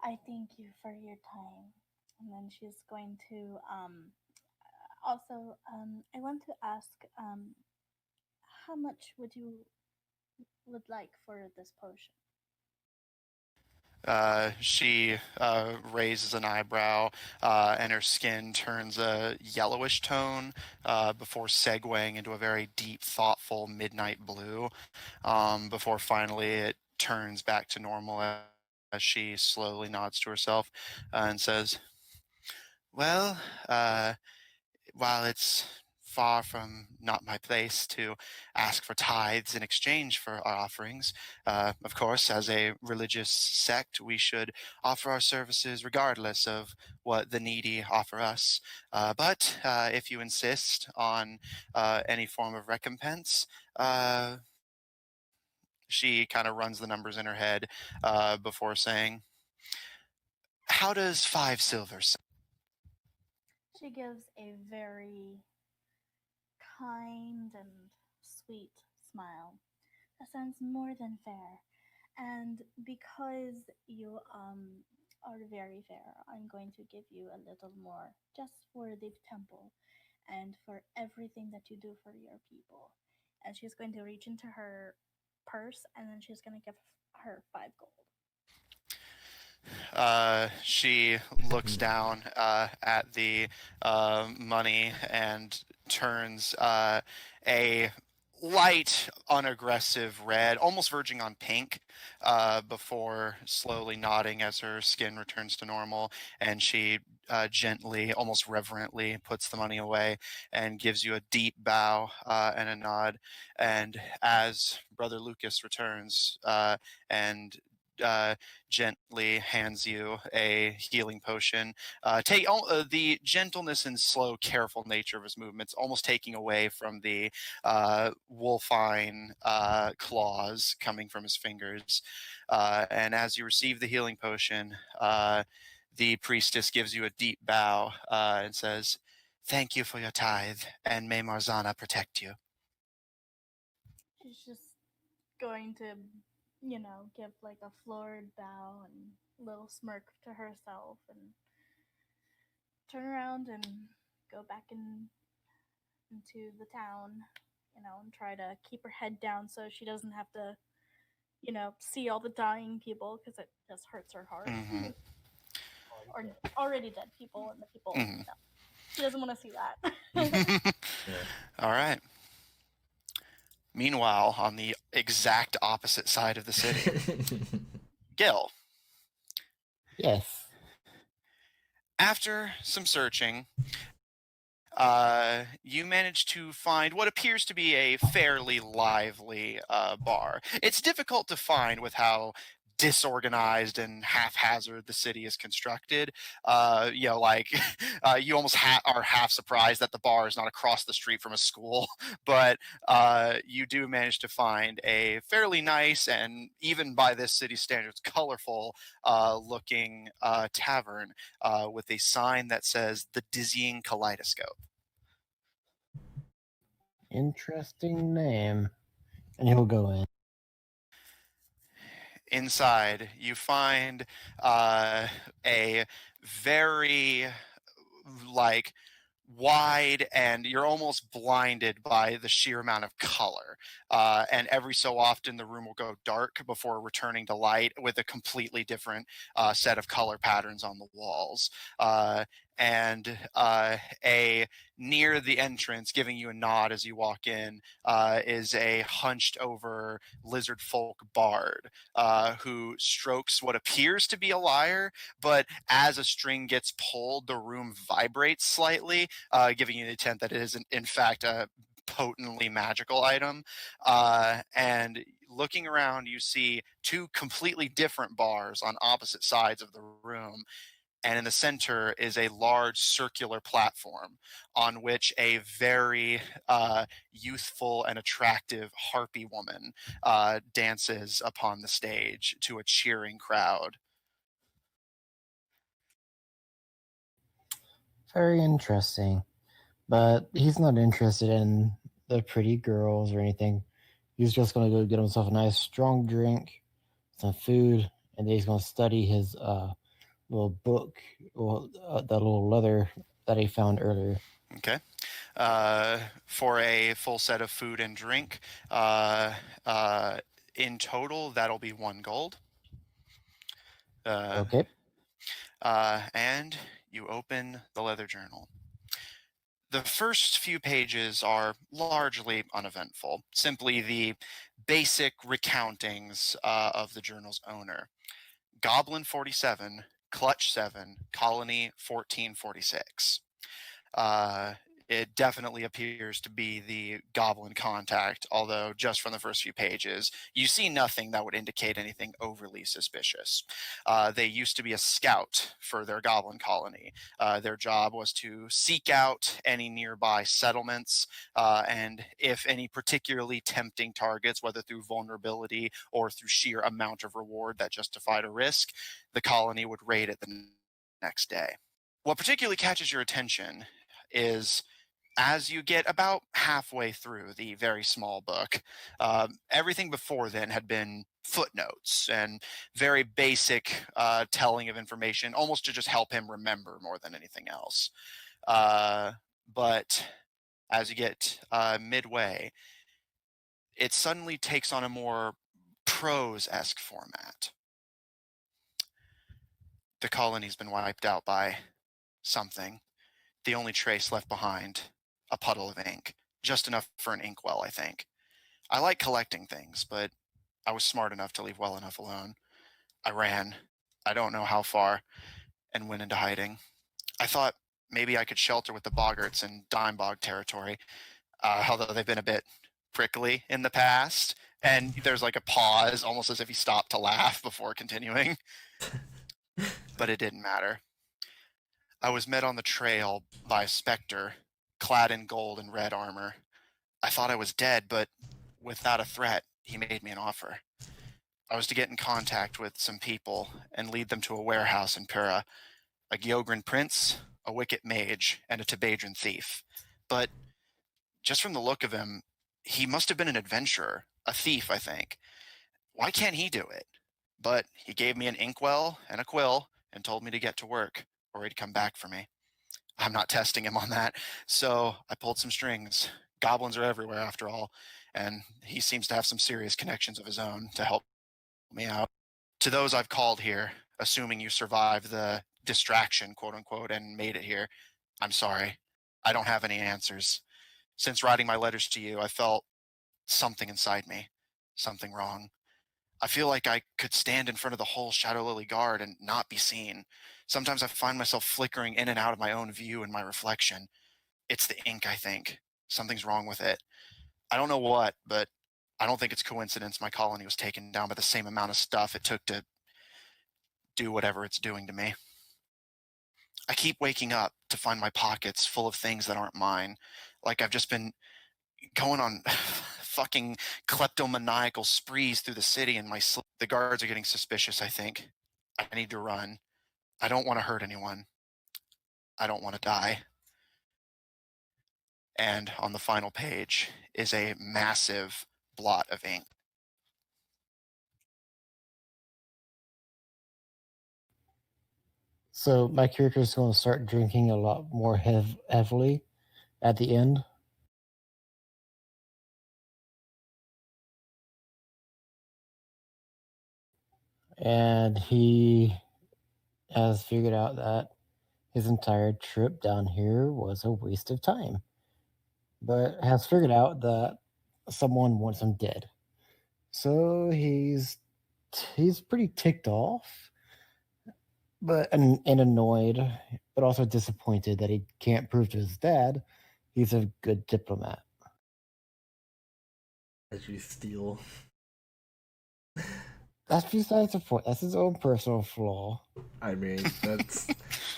I thank you for your time. And then she's going to also I want to ask how much would like for this potion? She raises an eyebrow, and her skin turns a yellowish tone before segueing into a very deep, thoughtful midnight blue. Before finally it turns back to normal as she slowly nods to herself and says, "Well, while it's far from not my place to ask for tithes in exchange for our offerings, of course, as a religious sect, we should offer our services regardless of what the needy offer us. But if you insist on any form of recompense, she kind of runs the numbers in her head before saying, how does 5 silver sound?" She gives a very kind and sweet smile. That sounds more than fair. And because you are very fair, I'm going to give you a little more just for the temple and for everything that you do for your people. And she's going to reach into her purse and then she's going to give her 5 gold. She looks down at the money and turns a light, unaggressive red, almost verging on pink, before slowly nodding as her skin returns to normal. And she gently, almost reverently, puts the money away and gives you a deep bow and a nod. And as Brother Lucas returns and gently hands you a healing potion. Take the gentleness and slow, careful nature of his movements, almost taking away from the wolfine claws coming from his fingers. And as you receive the healing potion, the priestess gives you a deep bow and says, "Thank you for your tithe, and may Marzana protect you." She's just going to, give like a floored bow and little smirk to herself and turn around and go back into the town, and try to keep her head down so she doesn't have to, see all the dying people because it just hurts her heart. Mm-hmm. Or already dead people and the people. Mhm. She doesn't want to see that. Yeah. All right. Meanwhile, on the exact opposite side of the city, Gil, Yes. after some searching, you manage to find what appears to be a fairly lively bar. It's difficult to find with how disorganized and haphazard the city is constructed. Like you almost are half surprised that the bar is not across the street from a school, but you do manage to find a fairly nice and, even by this city's standards, colorful looking tavern with a sign that says "The Dizzying Kaleidoscope." Interesting name. And he'll go in. Inside, you find a very like wide, and you're almost blinded by the sheer amount of color. And every so often, the room will go dark before returning to light with a completely different set of color patterns on the walls. And a near the entrance, giving you a nod as you walk in, is a hunched over lizard folk bard who strokes what appears to be a lyre, but as a string gets pulled, the room vibrates slightly, giving you the intent that it is, in fact, a potently magical item. And looking around, you see two completely different bars on opposite sides of the room. And in the center is a large circular platform on which a very youthful and attractive harpy woman dances upon the stage to a cheering crowd. Very interesting. But he's not interested in the pretty girls or anything. He's just going to go get himself a nice strong drink, some food, and then he's going to study his little book, that little leather that he found earlier. Okay. For a full set of food and drink, in total, that'll be 1 gold. Okay. And you open the leather journal. The first few pages are largely uneventful, simply the basic recountings of the journal's owner. Goblin 47, Clutch 7, Colony 1446. It definitely appears to be the goblin contact, although just from the first few pages, you see nothing that would indicate anything overly suspicious. They used to be a scout for their goblin colony. Their job was to seek out any nearby settlements, and if any particularly tempting targets, whether through vulnerability or through sheer amount of reward that justified a risk, the colony would raid it the next day. What particularly catches your attention is, as you get about halfway through the very small book, everything before then had been footnotes and very basic telling of information, almost to just help him remember more than anything else. But as you get midway, it suddenly takes on a more prose-esque format. The colony's been wiped out by something. The only trace left behind, a puddle of ink. Just enough for an inkwell, I think. I like collecting things, but I was smart enough to leave well enough alone. I ran, I don't know how far, and went into hiding. I thought maybe I could shelter with the boggarts in Dimebog territory, although they've been a bit prickly in the past. And there's like a pause, almost as if he stopped to laugh before continuing. But it didn't matter. I was met on the trail by a specter, clad in gold and red armor. I thought I was dead, but without a threat, he made me an offer. I was to get in contact with some people and lead them to a warehouse in Purrha, a Gyogran prince, a wicked mage, and a Tebadran thief. But just from the look of him, he must have been an adventurer, a thief, I think. Why can't he do it? But he gave me an inkwell and a quill and told me to get to work, or he'd come back for me. I'm not testing him on that, so I pulled some strings. Goblins are everywhere, after all, and he seems to have some serious connections of his own to help me out. To those I've called here, assuming you survived the distraction, quote unquote, and made it here, I'm sorry. I don't have any answers. Since writing my letters to you, I felt something inside me, something wrong. I feel like I could stand in front of the whole Shadow Lily Guard and not be seen. Sometimes I find myself flickering in and out of my own view and my reflection. It's the ink, I think. Something's wrong with it. I don't know what, but I don't think it's coincidence my colony was taken down by the same amount of stuff it took to do whatever it's doing to me. I keep waking up to find my pockets full of things that aren't mine. Like I've just been going on fucking kleptomaniacal sprees through the city in my sleep. The guards are getting suspicious, I think. I need to run. I don't want to hurt anyone. I don't want to die. And on the final page is a massive blot of ink. So my character is going to start drinking a lot more heavily at the end. And he has figured out that his entire trip down here was a waste of time, but has figured out that someone wants him dead. So he's pretty ticked off, but and annoyed, but also disappointed that he can't prove to his dad he's a good diplomat. As you steal. That's besides the point. That's his own personal flaw. I mean, that's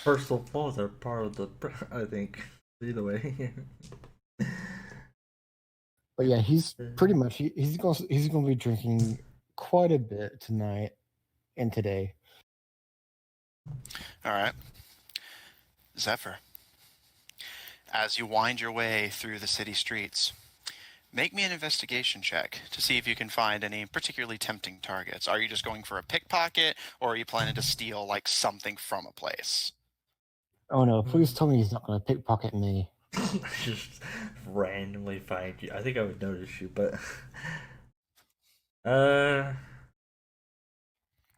personal flaws are part of the. I think either way. But yeah, he's pretty much he's going to be drinking quite a bit tonight and today. All right. Zephyr, as you wind your way through the city streets, make me an investigation check to see if you can find any particularly tempting targets. Are you just going for a pickpocket, or are you planning to steal like something from a place? Oh no, please tell me he's not going to pickpocket me. Just randomly find you. I think I would notice you, but I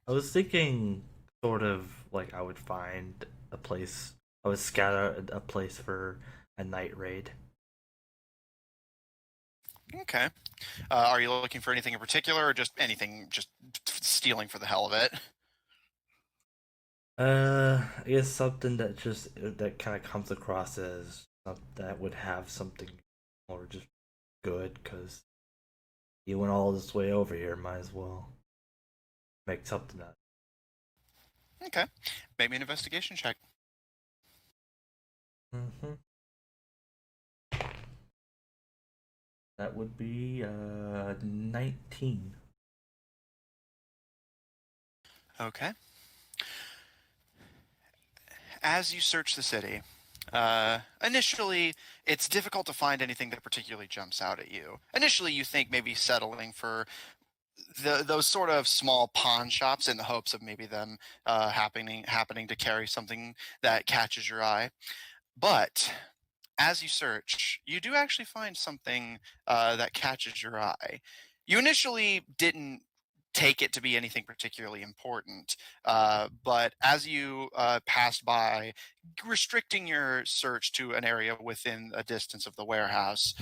was thinking sort of like I would find a place. I would scout out a place for a night raid. Okay. Are you looking for anything in particular, or just anything, just stealing for the hell of it? I guess something that kind of comes across as that would have something or just good, because you went all this way over here, might as well make something out. Okay. Make me an investigation check. Mm-hmm. That would be 19. Okay. As you search the city, initially, it's difficult to find anything that particularly jumps out at you. Initially, you think maybe settling for those sort of small pawn shops in the hopes of maybe them happening to carry something that catches your eye. But as you search, you do actually find something that catches your eye. You initially didn't take it to be anything particularly important. But as you pass by, restricting your search to an area within a distance of the warehouse,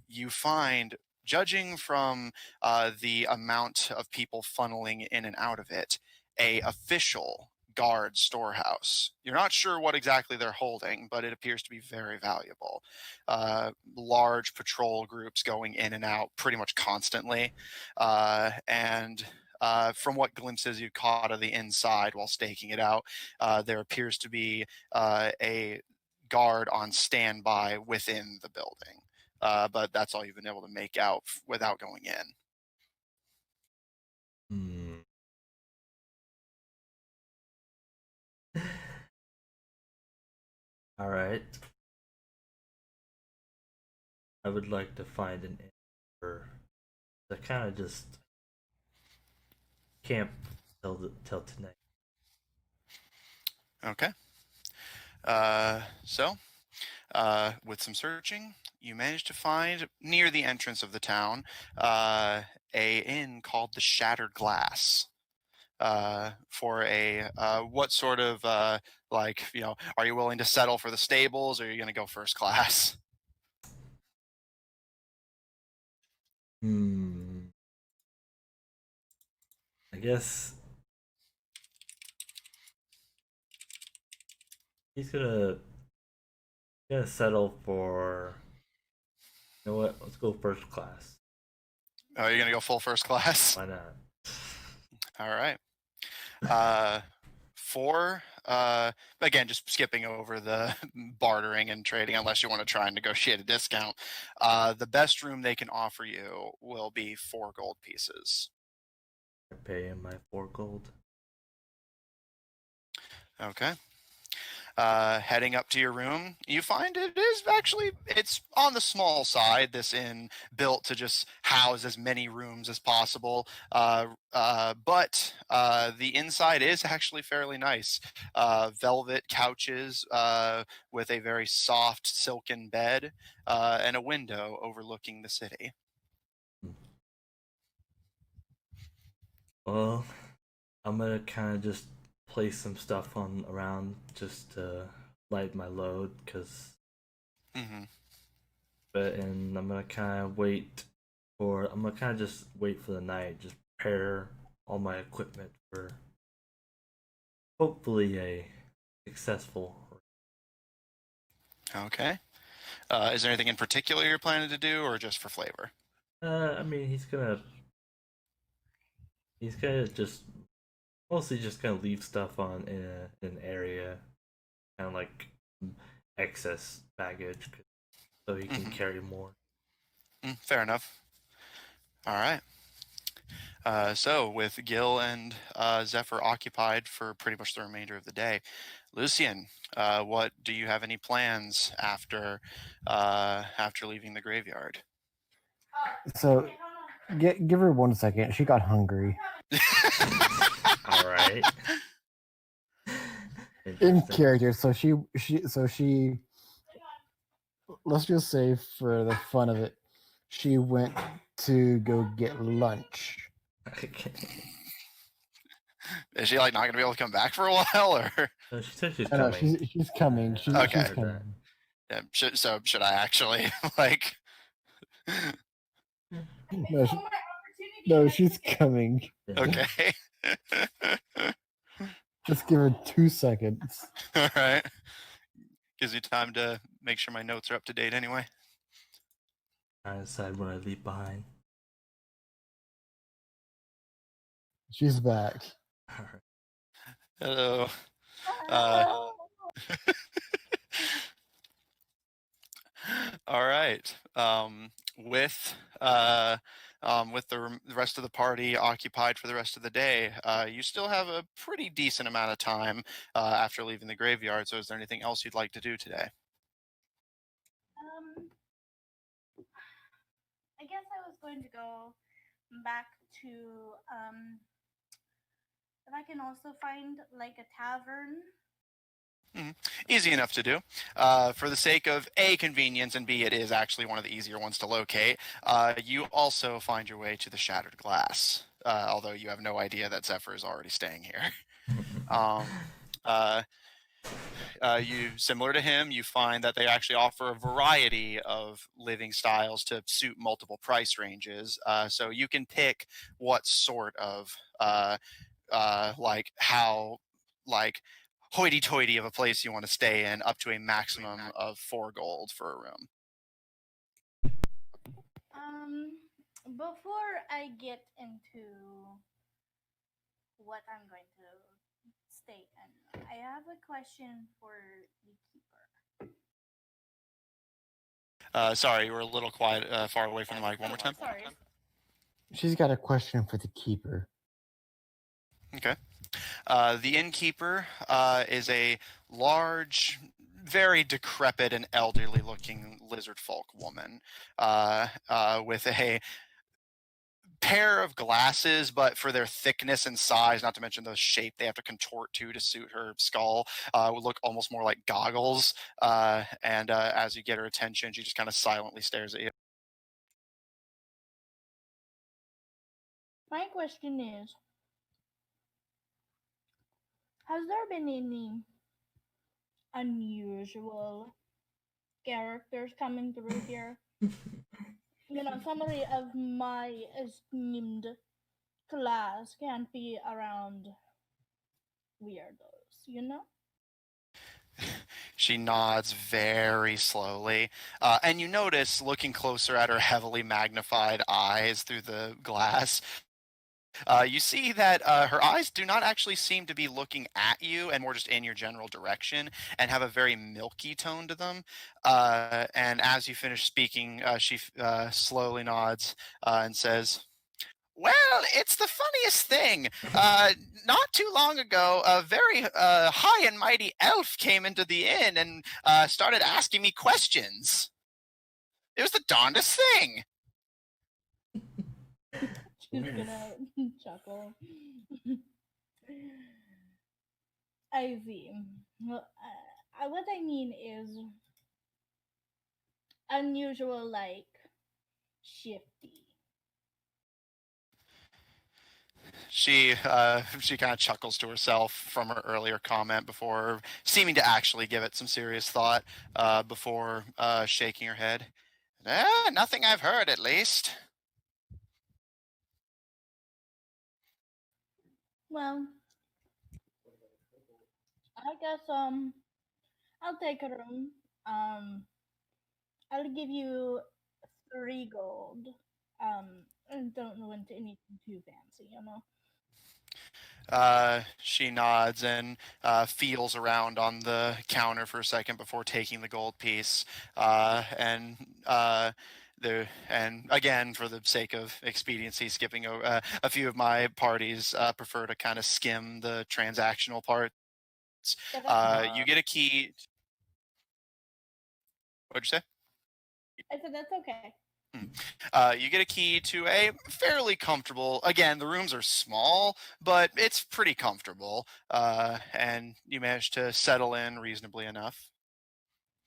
you find, judging from the amount of people funneling in and out of it, a official guard storehouse. You're not sure what exactly they're holding, but it appears to be very valuable. Large patrol groups going in and out pretty much constantly, and from what glimpses you caught of the inside while staking it out, there appears to be a guard on standby within the building. But that's all you've been able to make out without going in. All right. I would like to find an inn for to kind of just camp till tonight. Okay. So, with some searching, you managed to find near the entrance of the town a inn called the Shattered Glass. For a what sort of like, are you willing to settle for the stables, or are you going to go first class? I guess he's gonna settle for. You know what? Let's go first class. Oh, you're going to go full first class? Why not? All right. For again, just skipping over the bartering and trading, unless you want to try and negotiate a discount, the best room they can offer you will be 4 gold pieces. I pay him my 4 gold. Okay. Heading up to your room, you find it's on the small side. This inn built to just house as many rooms as possible, but the inside is actually fairly nice. Velvet couches with a very soft silken bed and a window overlooking the city. Well, I'm gonna kind of just place some stuff on around just to light my load, cause. And I'm gonna kind of just wait for the night, just prepare all my equipment for hopefully a successful. Okay. Is there anything in particular you're planning to do, or just for flavor? I mean, he's gonna just mostly just gonna leave stuff on in an area, kind of like excess baggage, so he can carry more. Fair enough. All right. So with Gil and Zephyr occupied for pretty much the remainder of the day, Lucian, what do you have any plans after leaving the graveyard? So, give her 1 second. She got hungry. All right. In character, so she. Let's just say, for the fun of it, she went to go get lunch. Okay. Is she not going to be able to come back for a while, or? No, she said she's No, coming. she's coming. She's coming. Yeah, should I actually like? No, she's coming. Okay. Just give her 2 seconds. All right. Gives you time to make sure my notes are up to date anyway. I decide what I leave behind. She's back. Hello. All right. With the rest of the party occupied for the rest of the day, you still have a pretty decent amount of time after leaving the graveyard. So, is there anything else you'd like to do today? I guess I was going to go back to if I can also find like a tavern. Easy enough to do. For the sake of A, convenience, and B, it is actually one of the easier ones to locate. You also find your way to the Shattered Glass. although you have no idea that Zephyr is already staying here. You similar to him, you find that they actually offer a variety of living styles to suit multiple price ranges. So you can pick what sort of like how like hoity-toity of a place you want to stay in, up to a maximum of 4 gold for a room. Before I get into what I'm going to stay in, I have a question for the keeper. Sorry, you were a little quiet, far away from the mic. One more time. Sorry. She's got a question for the keeper. Okay. The innkeeper is a large, very decrepit and elderly-looking lizard folk woman with a pair of glasses, but for their thickness and size, not to mention the shape they have to contort to suit her skull, would look almost more like goggles. And as you get her attention, she just kind of silently stares at you. My question is, has there been any unusual characters coming through here? Somebody of my esteemed class can't be around weirdos. She nods very slowly, and you notice, looking closer at her heavily magnified eyes through the glass, you see that her eyes do not actually seem to be looking at you and more just in your general direction, and have a very milky tone to them. And as you finish speaking, she slowly nods and says, "Well, it's the funniest thing. Not too long ago, a very high and mighty elf came into the inn and started asking me questions. It was the darndest thing." She's gonna chuckle. I see. Well, what I mean is unusual, like shifty. She kind of chuckles to herself from her earlier comment before seeming to actually give it some serious thought before shaking her head. Nothing I've heard, at least. Well, I guess I'll take a room. I'll give you 3 gold. And don't go into anything too fancy. She nods and feels around on the counter for a second before taking the gold piece. And again, for the sake of expediency, skipping over a few of my parties prefer to kind of skim the transactional parts. You get a key. What'd you say? I said that's okay. You get a key to a fairly comfortable. Again, the rooms are small, but it's pretty comfortable, and you manage to settle in reasonably enough.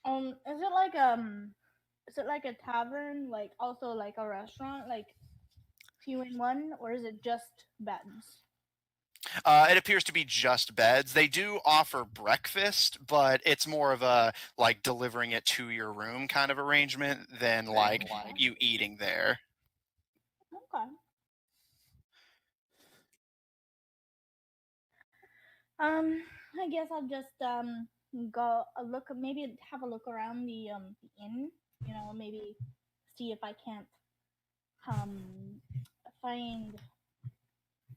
Is it like a tavern, like also like a restaurant, like 2-in-1, or is it just beds? It appears to be just beds. They do offer breakfast, but it's more of a like delivering it to your room kind of arrangement than like you eating there. Okay. I guess I'll just go a look, maybe have a look around the inn. Maybe see if I can't find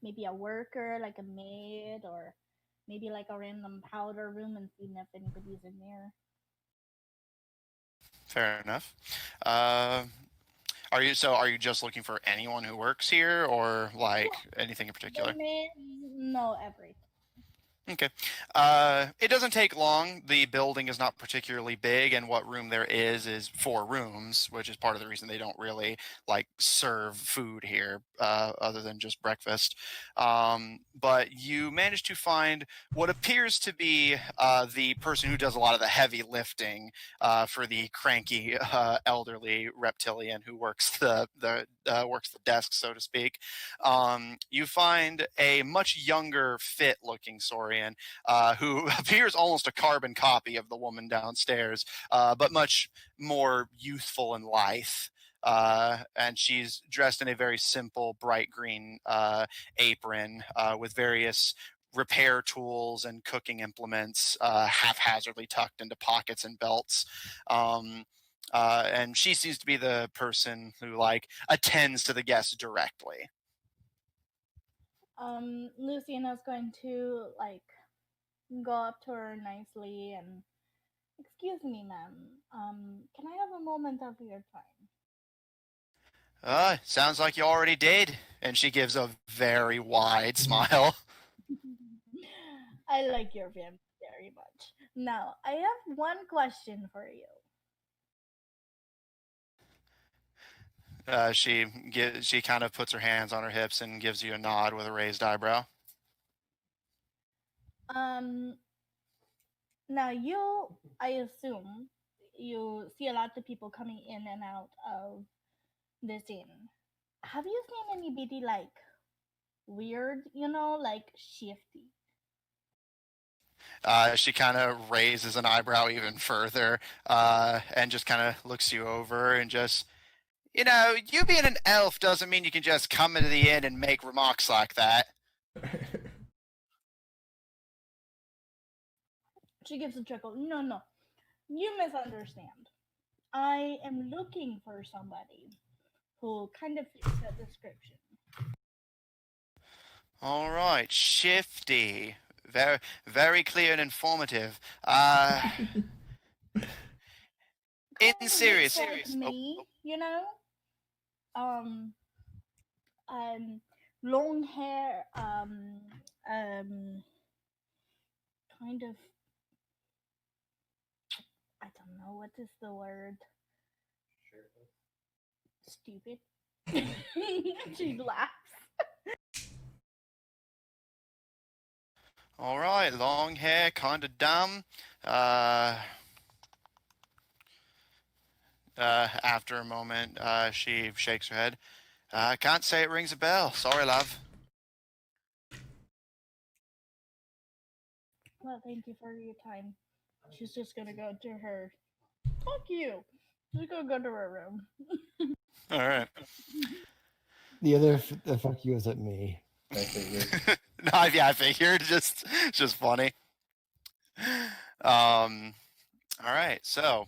maybe a worker, like a maid, or maybe like a random powder room, and seeing if anybody's in there. Fair enough. Are you just looking for anyone who works here, or like anything in particular? They may know everything. Okay. It doesn't take long. The building is not particularly big, and what room there is 4 rooms, which is part of the reason they don't really like serve food here, other than just breakfast. But you manage to find what appears to be the person who does a lot of the heavy lifting for the cranky elderly reptilian who works works the desk, so to speak. You find a much younger, fit-looking Saurian who appears almost a carbon copy of the woman downstairs, but much more youthful and lithe. And she's dressed in a very simple, bright green apron with various repair tools and cooking implements haphazardly tucked into pockets and belts. And she seems to be the person who like attends to the guests directly. Luciana's going to like go up to her nicely and, excuse me, ma'am. Can I have a moment of your time? Sounds like you already did. And she gives a very wide smile. I like your family very much. Now, I have one question for you. She kind of puts her hands on her hips and gives you a nod with a raised eyebrow. Now I assume you see a lot of people coming in and out of this inn. Have you seen anybody like weird, like shifty? She kind of raises an eyebrow even further and just kind of looks you over and just, you being an elf doesn't mean you can just come into the inn and make remarks like that. She gives a chuckle. No, you misunderstand. I am looking for somebody who kind of fits that description. All right, shifty. Very, very clear and informative. In serious. Like me, long hair, kind of. I don't know what is the word. Stupid. She laughs. All right, long hair, kind of dumb. After a moment, she shakes her head. I can't say it rings a bell. Sorry, love. Well, thank you for your time. She's just gonna go to her. Fuck you. She's gonna go to her room. All right. The fuck you is at me. I figured. No, yeah, I figured. Just funny. All right. So,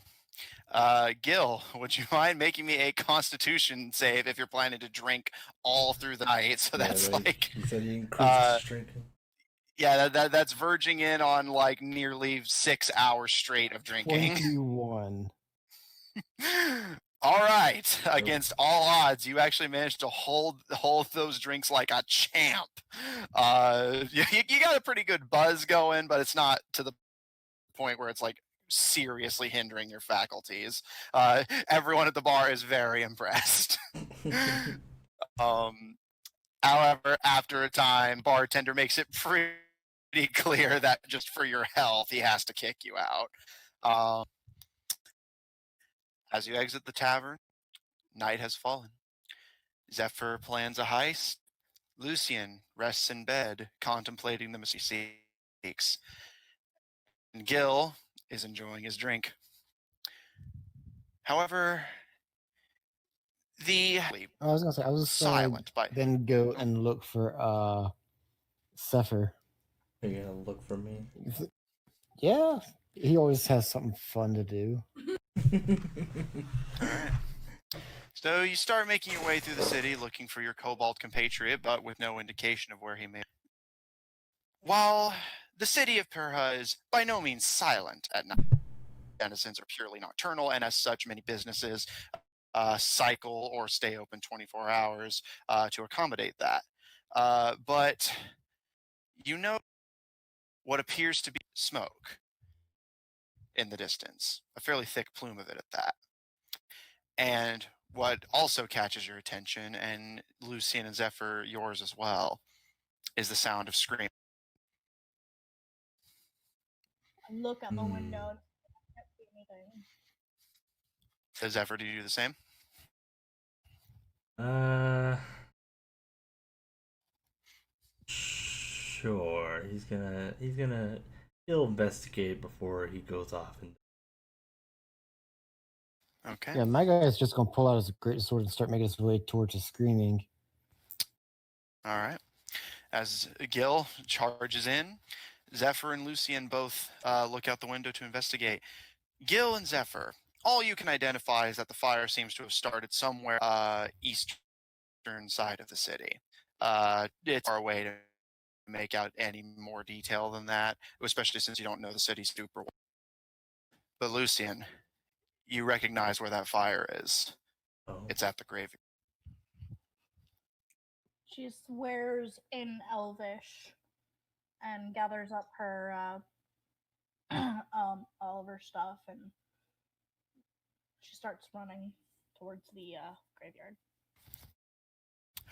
Gil, would you mind making me a Constitution save if you're planning to drink all through the night? So that's like you said you increased drinking. Yeah, that's verging in on like nearly 6 hours straight of drinking. 21. All right, against all odds, you actually managed to hold those drinks like a champ. You got a pretty good buzz going, but it's not to the point where it's like seriously hindering your faculties. Everyone at the bar is very impressed. However, after a time, bartender makes it pretty clear that just for your health, he has to kick you out. As you exit the tavern, night has fallen. Zephyr plans a heist. Lucian rests in bed, contemplating the mystery he seeks. And Gil is enjoying his drink. However, I was gonna say I was silent by then go and look for Zephyr. Are you gonna look for me? Yeah, he always has something fun to do. All right. So you start making your way through the city looking for your kobold compatriot, but with no indication of where he may. While the city of Purrha is by no means silent at night, denizens are purely nocturnal, and as such, many businesses cycle or stay open 24 hours to accommodate that. But what appears to be smoke in the distance, a fairly thick plume of it at that. And what also catches your attention, and Lucian and Zephyr, yours as well, is the sound of screaming. I look at the window. I can't see anything. Does Zephyr, do you do the same? Sure. He'll investigate before he goes off and. Okay. Yeah, my guy's just gonna pull out his great sword and start making his way towards the screaming. All right. As Gil charges in, Zephyr and Lucian both look out the window to investigate. Gil and Zephyr, all you can identify is that the fire seems to have started somewhere eastern side of the city. It's far away to make out any more detail than that, especially since you don't know the city super well. But Lucian, you recognize where that fire is. Oh. It's at the graveyard. She swears in Elvish and gathers up her all of her stuff, and she starts running towards the graveyard.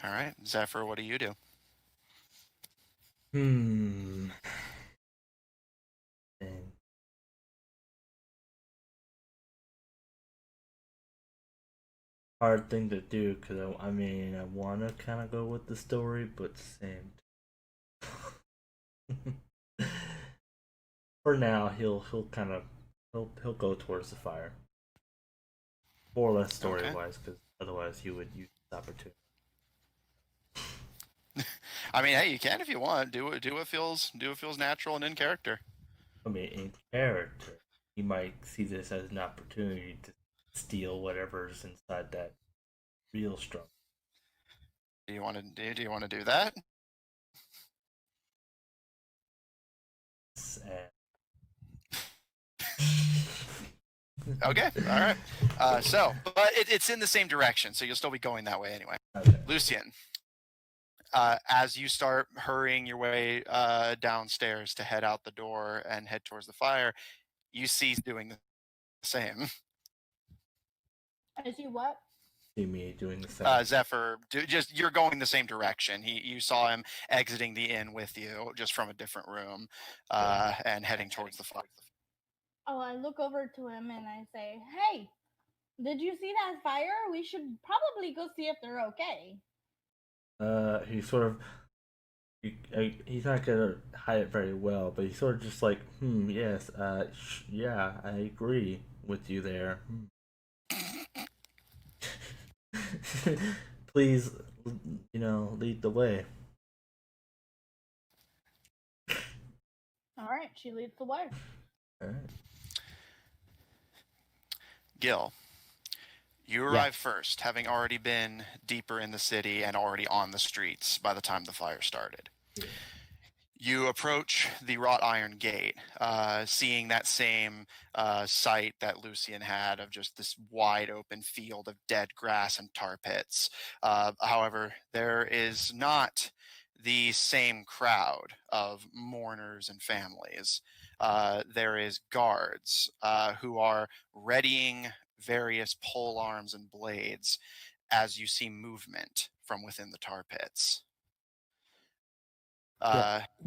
All right, Zephyr, what do you do? Dang. Hard thing to do because I want to kind of go with the story, but same. For now, he'll go towards the fire, more or less story wise, because otherwise he would use this opportunity. I mean, hey, you can if you want. Do what feels natural and in character. I mean, in character, he might see this as an opportunity to steal whatever's inside that real strong. Do you want to do that? Okay, all right. But it's in the same direction, so you'll still be going that way anyway. Okay. Lucian, as you start hurrying your way downstairs to head out the door and head towards the fire, you see doing the same. I see what? See me doing the same. Zephyr, you're going the same direction. You saw him exiting the inn with you, just from a different room, and heading towards the fire. Oh, I look over to him and I say, "Hey, did you see that fire? We should probably go see if they're okay." He sort of. He's not gonna hide it very well, but he's sort of just like, yes, yeah, I agree with you there. Please, lead the way. All right, she leads the way. All right. Gil, you arrive first, having already been deeper in the city and already on the streets by the time the fire started. Yeah. You approach the wrought iron gate, seeing that same sight that Lucian had of just this wide open field of dead grass and tar pits. However, there is not the same crowd of mourners and families. There is guards who are readying various pole arms and blades as you see movement from within the tar pits.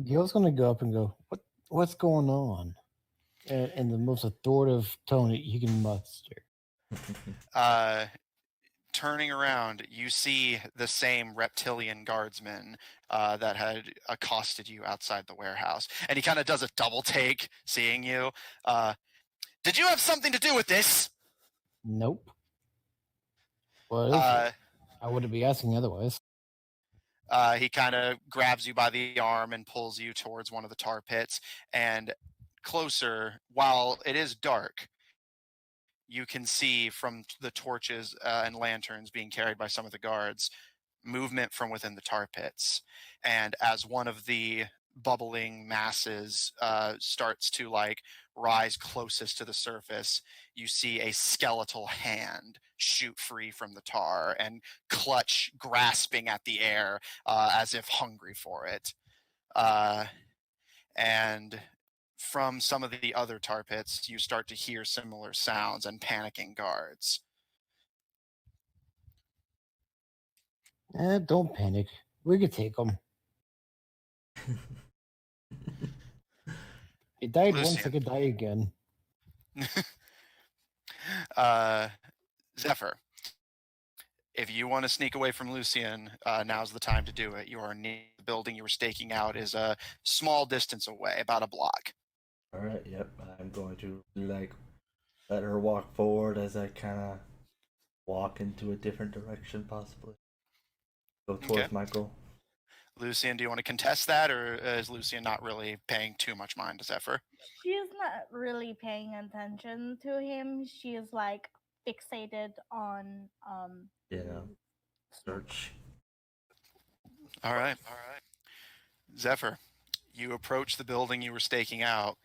Gil's gonna go up and go, what's going on? In the most authoritative tone he can muster. Turning around, you see the same reptilian guardsman that had accosted you outside the warehouse. And he kind of does a double take, seeing you. Did you have something to do with this? Nope. What is it? I wouldn't be asking otherwise. He kind of grabs you by the arm and pulls you towards one of the tar pits. And closer, while it is dark, you can see from the torches and lanterns being carried by some of the guards, movement from within the tar pits. And as one of the bubbling masses starts to rise closest to the surface, you see a skeletal hand shoot free from the tar and clutch, grasping at the air as if hungry for it. And from some of the other tar pits, you start to hear similar sounds and panicking guards. Don't panic. We could take him. He died once, I Lucian. could die again. Zephyr, if you want to sneak away from Lucian, now's the time to do it. You are near the building you were staking out is a small distance away, about a block. All right. Yep. I'm going to like let her walk forward as I kind of walk into a different direction, possibly go towards Okay. my goal. Lucian, do you want to contest that, or is Lucian not really paying too much mind to Zephyr? She's not really paying attention to him. She is like fixated on Yeah. Search. All right. Zephyr, you approach the building you were staking out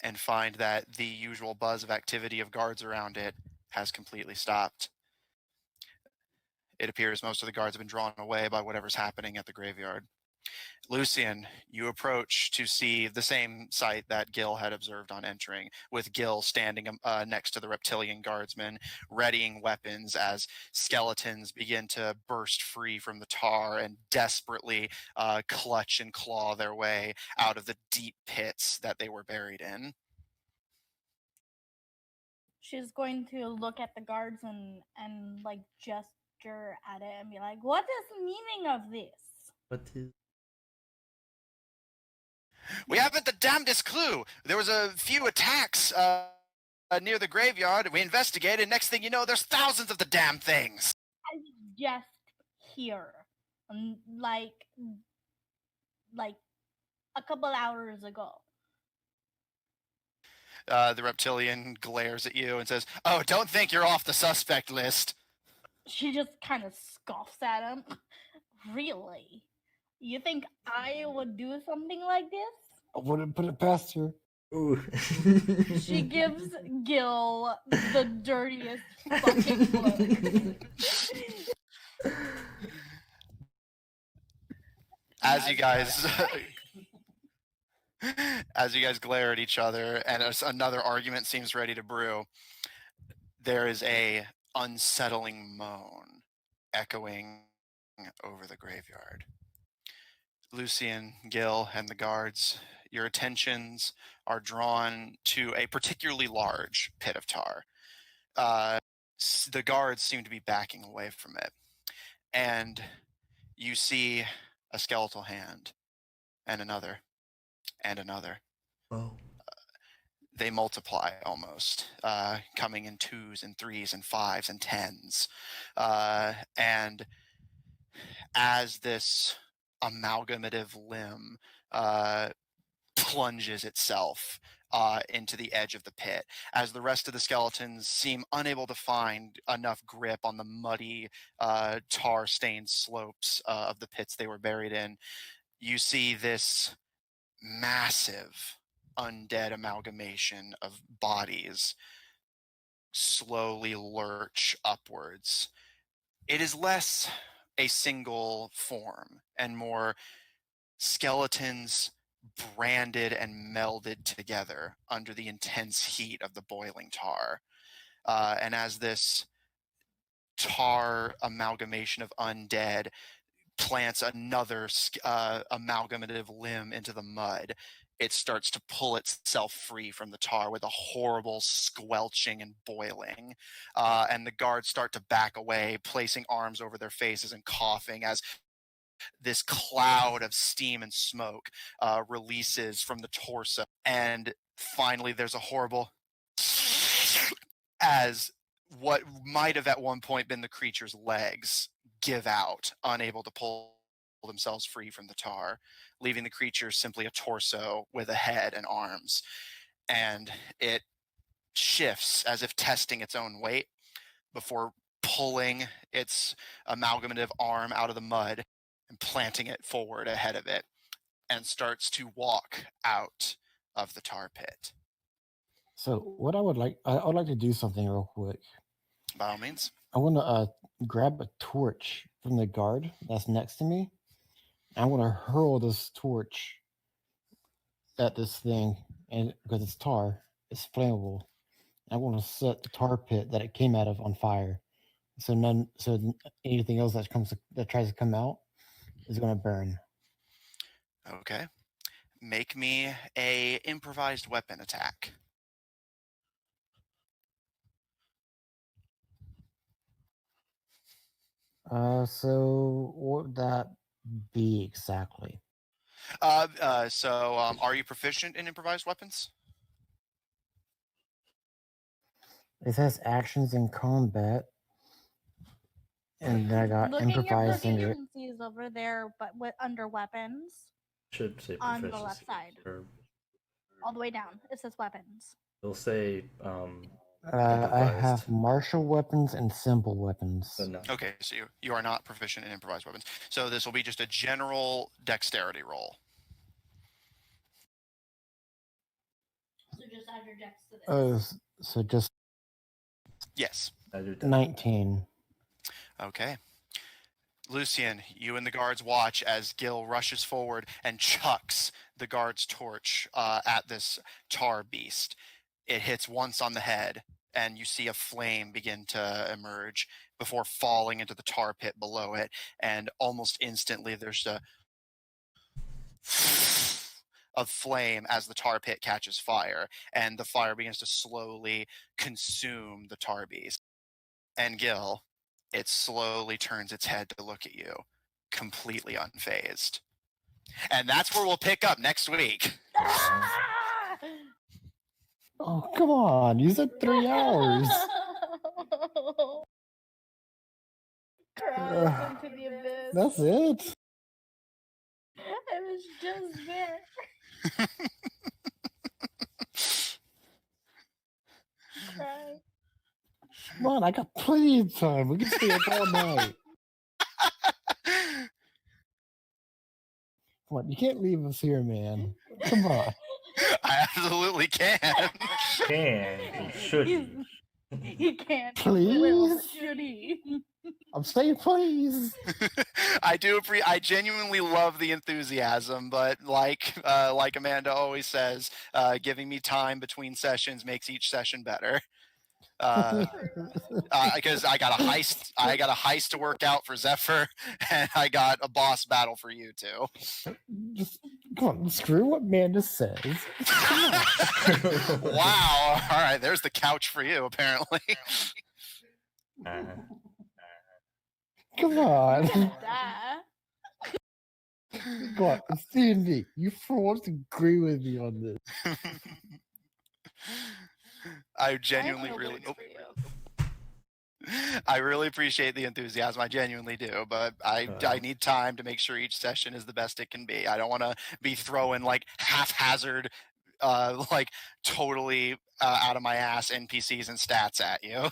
and find that the usual buzz of activity of guards around it has completely stopped. It appears most of the guards have been drawn away by whatever's happening at the graveyard. Lucian, you approach to see the same sight that Gil had observed on entering, with Gil standing next to the reptilian guardsmen, readying weapons as skeletons begin to burst free from the tar and desperately clutch and claw their way out of the deep pits that they were buried in. she's going to look at the guards and like gesture at it and be like, "What is the meaning of this?" What is? We haven't the damnedest clue. There was a few attacks near the graveyard. We investigated. Next thing you know, there's thousands of the damn things. I was just here, like a couple hours ago. The reptilian glares at you and says, "Oh, don't think you're off the suspect list." She just kind of scoffs at him. Really? You think I would do something like this? I wouldn't put it past her. Ooh. She gives Gil the dirtiest fucking look. As you guys glare at each other and another argument seems ready to brew, there is a unsettling moan echoing over the graveyard. Lucian, Gil, and the guards, your attentions are drawn to a particularly large pit of tar. The guards seem to be backing away from it, and you see a skeletal hand, and another, and another. Oh. They multiply almost, coming in 2s and 3s and 5s and 10s. And as this amalgamative limb plunges itself into the edge of the pit, as the rest of the skeletons seem unable to find enough grip on the muddy, tar-stained slopes of the pits they were buried in, you see this massive undead amalgamation of bodies slowly lurch upwards. It is less a single form and more skeletons branded and melded together under the intense heat of the boiling tar. And as this tar amalgamation of undead plants another amalgamative limb into the mud, it starts to pull itself free from the tar with a horrible squelching and boiling. And the guards start to back away, placing arms over their faces and coughing as this cloud of steam and smoke releases from the torso. And finally, there's a horrible as what might have at one point been the creature's legs give out, unable to pull themselves free from the tar, leaving the creature simply a torso with a head and arms. And it shifts as if testing its own weight before pulling its amalgamative arm out of the mud and planting it forward ahead of it, and starts to walk out of the tar pit. So what I would like to do something real quick. By all means. I want to grab a torch from the guard that's next to me. I want to hurl this torch at this thing, and because it's tar, it's flammable. I want to set the tar pit that it came out of on fire, so anything else that tries to come out is going to burn. Okay. Make me a improvised weapon attack. So what would that be exactly? Are you proficient in improvised weapons? It says actions in combat, and then I got Looking your improvised under it. proficiencies over there, but under weapons, Should say on the proficiency. left side. Or all the way down. It says weapons. it'll say I have improvised. martial weapons and simple weapons. So no. Okay, so you are not proficient in improvised weapons. So this will be just a general dexterity roll. So just add your dex to this. Oh, so just Yes. 19. Okay. Lucian, you and the guards watch as Gil rushes forward and chucks the guard's torch at this tar beast. It hits once on the head, and you see a flame begin to emerge before falling into the tar pit below it. And almost instantly, there's a of flame as the tar pit catches fire, and the fire begins to slowly consume the tar beast. And Gil, it slowly turns its head to look at you, completely unfazed. And that's where we'll pick up next week. Oh, come on. You said 3 hours. Crawls into the abyss. That's it? I was just there. Cry. Come on, I got plenty of time. We can stay up all night. Come on, you can't leave us here, man. Come on. I absolutely can. Can. He shouldn't. He can't. Please? Will, should he? I'm saying please. I genuinely love the enthusiasm, but like Amanda always says, giving me time between sessions makes each session better. Because I got a heist to work out for Zephyr, and I got a boss battle for you too. Just come on, screw what Amanda says. Wow. All right, there's the couch for you, apparently. Come on. Die. Come on, it's D&D. You for once agree with me on this. I genuinely really I really appreciate the enthusiasm. I genuinely do, but I need time to make sure each session is the best it can be. I don't want to be throwing like haphazard, like totally out of my ass NPCs and stats at you.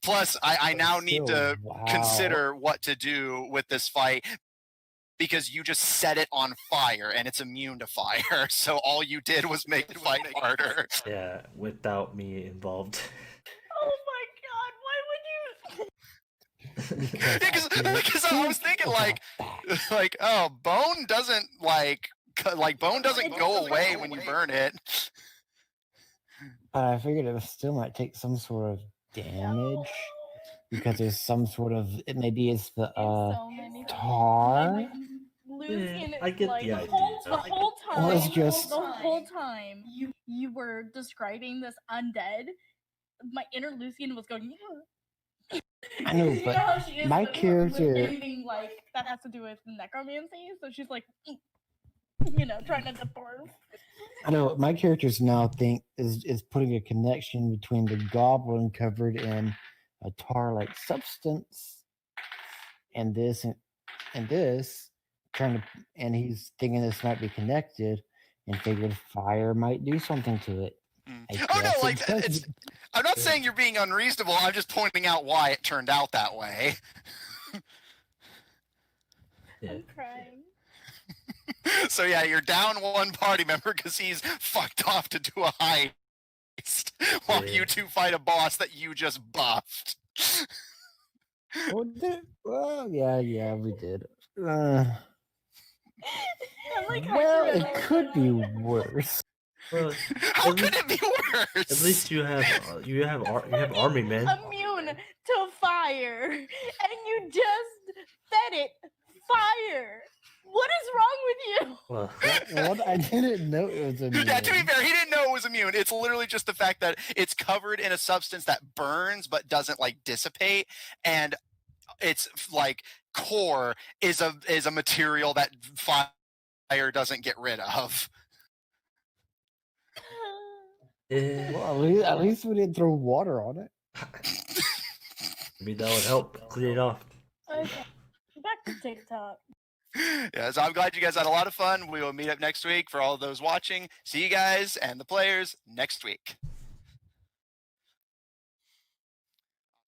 Plus, I now need to consider what to do with this fight, because you just set it on fire and it's immune to fire. So all you did was make the fight harder. Yeah, without me involved. Oh my god, why would you? Because I was thinking like oh, bone doesn't bone doesn't go away when you burn it. But I figured it still might take some sort of damage because there's some sort of maybe it's the tar. Lucian, I get like, the idea. the whole time. Well, it's just- the whole time you were describing this undead. My inner Lucian was going. Yeah. I know, You but know how she is my with character- anything like that has to do with necromancy, so she's like, trying not to barf. I know my characters now think is putting a connection between the goblin covered in a tar-like substance and this and he's thinking this might be connected and figured fire might do something to it. Oh no, like I'm not saying you're being unreasonable. I'm just pointing out why it turned out that way. Yeah. I'm crying. So yeah, you're down one party member because he's fucked off to do a heist while you two fight a boss that you just buffed. Well, yeah, we did. I like how Well, you it could be worse. Well, How at could least, it be worse? at least you have army men. immune to fire, and you just fed it fire. What is wrong with you? Well, What? I didn't know it was immune. Yeah, to be fair, he didn't know it was immune. It's literally just the fact that it's covered in a substance that burns but doesn't like dissipate, and its like core is a material that fire doesn't get rid of. eh, Well, at least we didn't throw water on it. maybe that would help clean it off. Okay, back to TikTok. Yeah, so I'm glad you guys had a lot of fun. We will meet up next week for all of those watching. See you guys and the players next week.